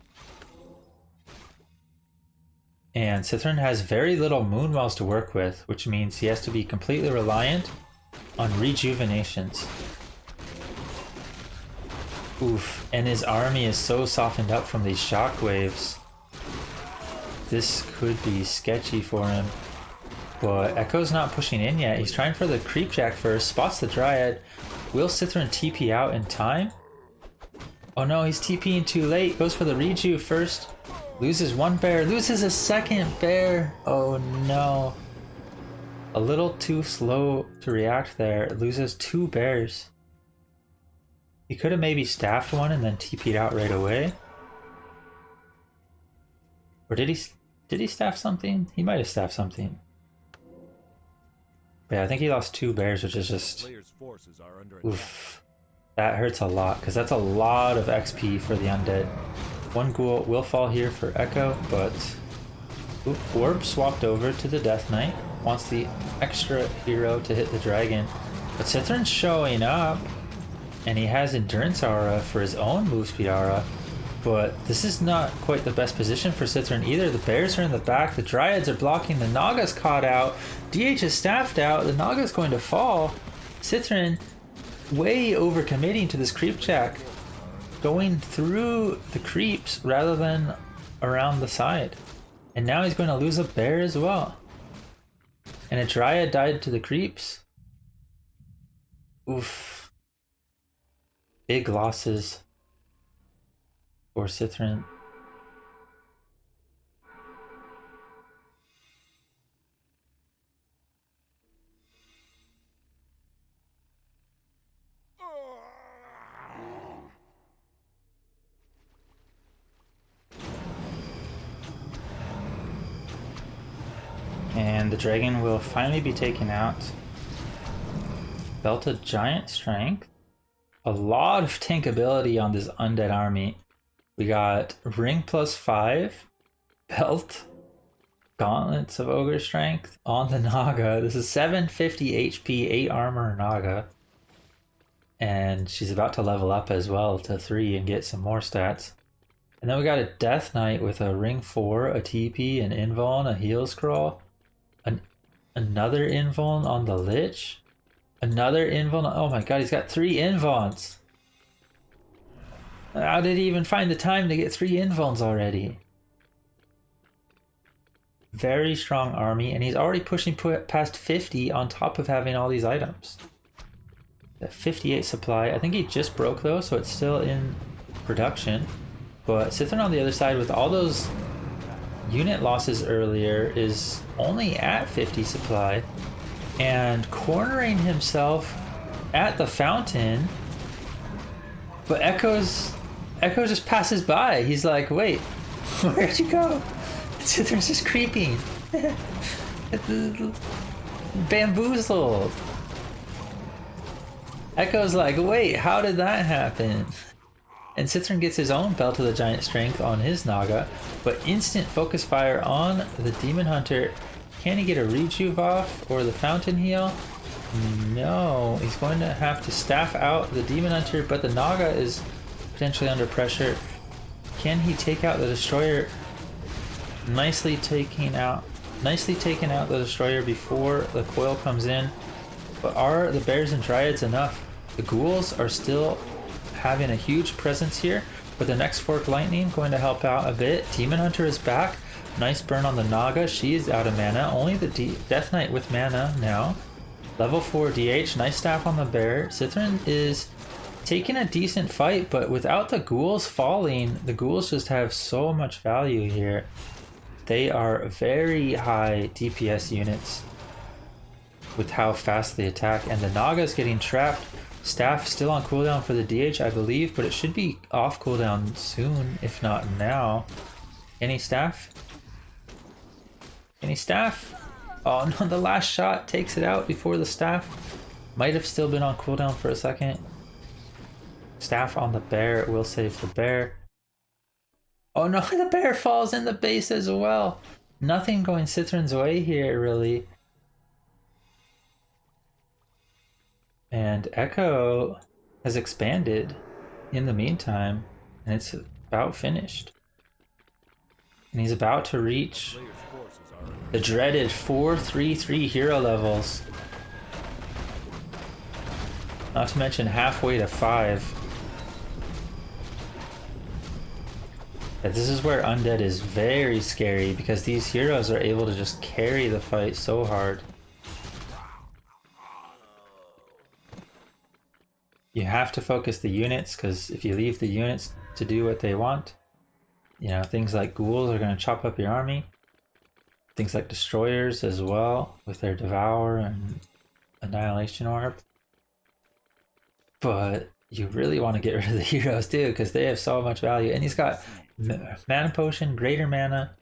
And Sythren has very little moonwells to work with, which means he has to be completely reliant on rejuvenations. Oof, and his army is so softened up from these shockwaves. This could be sketchy for him. But Echo's not pushing in yet. He's trying for the creep jack first, spots the Dryad. Will Sythren TP out in time? Oh no, he's TPing too late. Goes for the reju first. Loses one bear, loses a second bear. Oh no. A little too slow to react there. Loses 2 bears. He could have maybe staffed one and then TP'd out right away. Or did he staff something? He might have staffed something. But yeah, I think he lost 2 bears, which is just oof. That hurts a lot, because that's a lot of XP for the undead. 1 ghoul will fall here for Echo, but Orb swapped over to the Death Knight. Wants the extra hero to hit the dragon. But Sythren's showing up, and he has Endurance Aura for his own move speed aura. But this is not quite the best position for Sythren either. The bears are in the back, the Dryads are blocking, the Naga's caught out, DH is staffed out, the Naga's going to fall. Sythren way over committing to this creep jack, going through the creeps rather than around the side. And now he's going to lose a bear as well. And a Dryad died to the creeps. Oof. Big losses for Sythren. And the dragon will finally be taken out. Belted Giant Strength. A lot of tank ability on this undead army. We got Ring +5, Belt, Gauntlets of Ogre Strength on the Naga. This is 750 HP, 8 armor Naga. And she's about to level up as well to 3 and get some more stats. And then we got a Death Knight with a Ring 4, a TP, an Invuln, a Heal Scroll. Another Invuln on the Lich. Another Invuln. Oh my god, he's got 3 Invulns. How did he even find the time to get 3 Invulns already? Very strong army, and he's already pushing past 50 on top of having all these items. That 58 supply. I think he just broke though, so it's still in production. But Sythren on the other side with all those unit losses earlier is only at 50 supply and cornering himself at the fountain. But Echo just passes by. He's like, wait, where'd you go? Sythren's just creeping. Bamboozled. Echo's like, wait, how did that happen? And Sythren gets his own Belt of the Giant Strength on his Naga, but instant focus fire on the Demon Hunter. Can he get a rejuve off or the Fountain Heal? No, he's going to have to staff out the Demon Hunter, but the Naga is potentially under pressure. Can he take out the Destroyer? Nicely taking out the Destroyer before the coil comes in. But are the Bears and Dryads enough? The Ghouls are still having a huge presence here, but the next Fork Lightning going to help out a bit. Demon Hunter is back. Nice burn on the Naga. She is out of mana. Only the Death Knight with mana now. Level 4 DH. Nice staff on the Bear. Sythren is taking a decent fight, but without the Ghouls falling, the Ghouls just have so much value here. They are very high DPS units. with how fast they attack. And the Naga's getting trapped. Staff still on cooldown for the DH, I believe, but it should be off cooldown soon, if not now. Any staff? Any staff? Oh no, the last shot takes it out before the staff. Might have still been on cooldown for a second. Staff on the bear, it will save the bear. Oh no, the bear falls in the base as well. Nothing going Sythren's way here, really. And Echo has expanded in the meantime, and it's about finished. And he's about to reach the dreaded 4-3-3 hero levels. Not to mention halfway to 5. But this is where Undead is very scary because these heroes are able to just carry the fight so hard. You have to focus the units because if you leave the units to do what they want, you know, things like ghouls are going to chop up your army. Things like destroyers as well with their devour and annihilation orb. But you really want to get rid of the heroes too because they have so much value. And he's got mana potion, greater mana.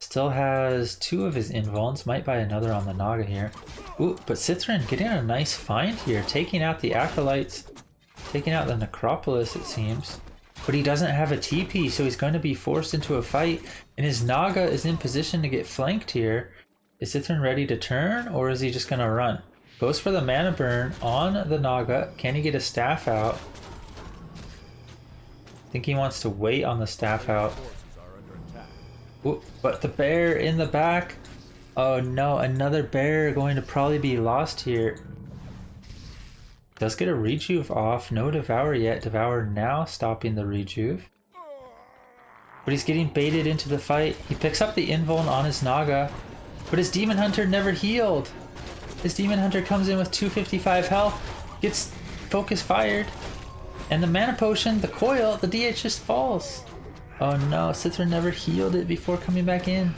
Still has 2 of his invulns. Might buy another on the Naga here. Ooh, but Sythren getting a nice find here. Taking out the Acolytes. Taking out the Necropolis, it seems. But he doesn't have a TP, so he's going to be forced into a fight. And his Naga is in position to get flanked here. Is Sythren ready to turn, or is he just going to run? Goes for the mana burn on the Naga. Can he get a staff out? I think he wants to wait on the staff out. Ooh, but the bear in the back. Oh no, another bear going to probably be lost here. Does get a rejuve off. No devour yet. Devour now stopping the rejuve. But he's getting baited into the fight. He picks up the invuln on his Naga. But his Demon Hunter never healed. His Demon Hunter comes in with 255 health. Gets focus fired. And the mana potion, the coil, the DH just falls. Oh no, Sythren never healed it before coming back in.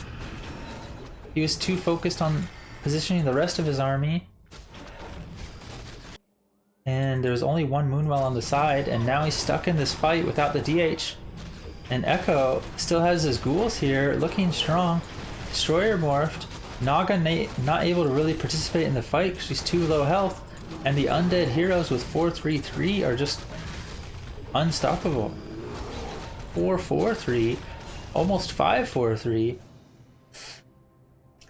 He was too focused on positioning the rest of his army. And there was only one Moonwell on the side, and now he's stuck in this fight without the DH. And Echo still has his ghouls here, looking strong. Destroyer morphed. Naga not able to really participate in the fight because she's too low health. And the Undead heroes with 4-3-3 are just unstoppable. 4-4-3, almost 5-4-3.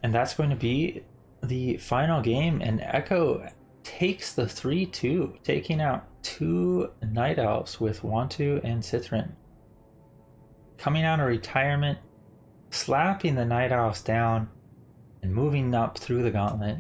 And that's going to be the final game, and Echo takes the 3-2, taking out 2 Night Elves with Wantu and Sythren. Coming out of retirement, slapping the Night Elves down, and moving up through the Gauntlet.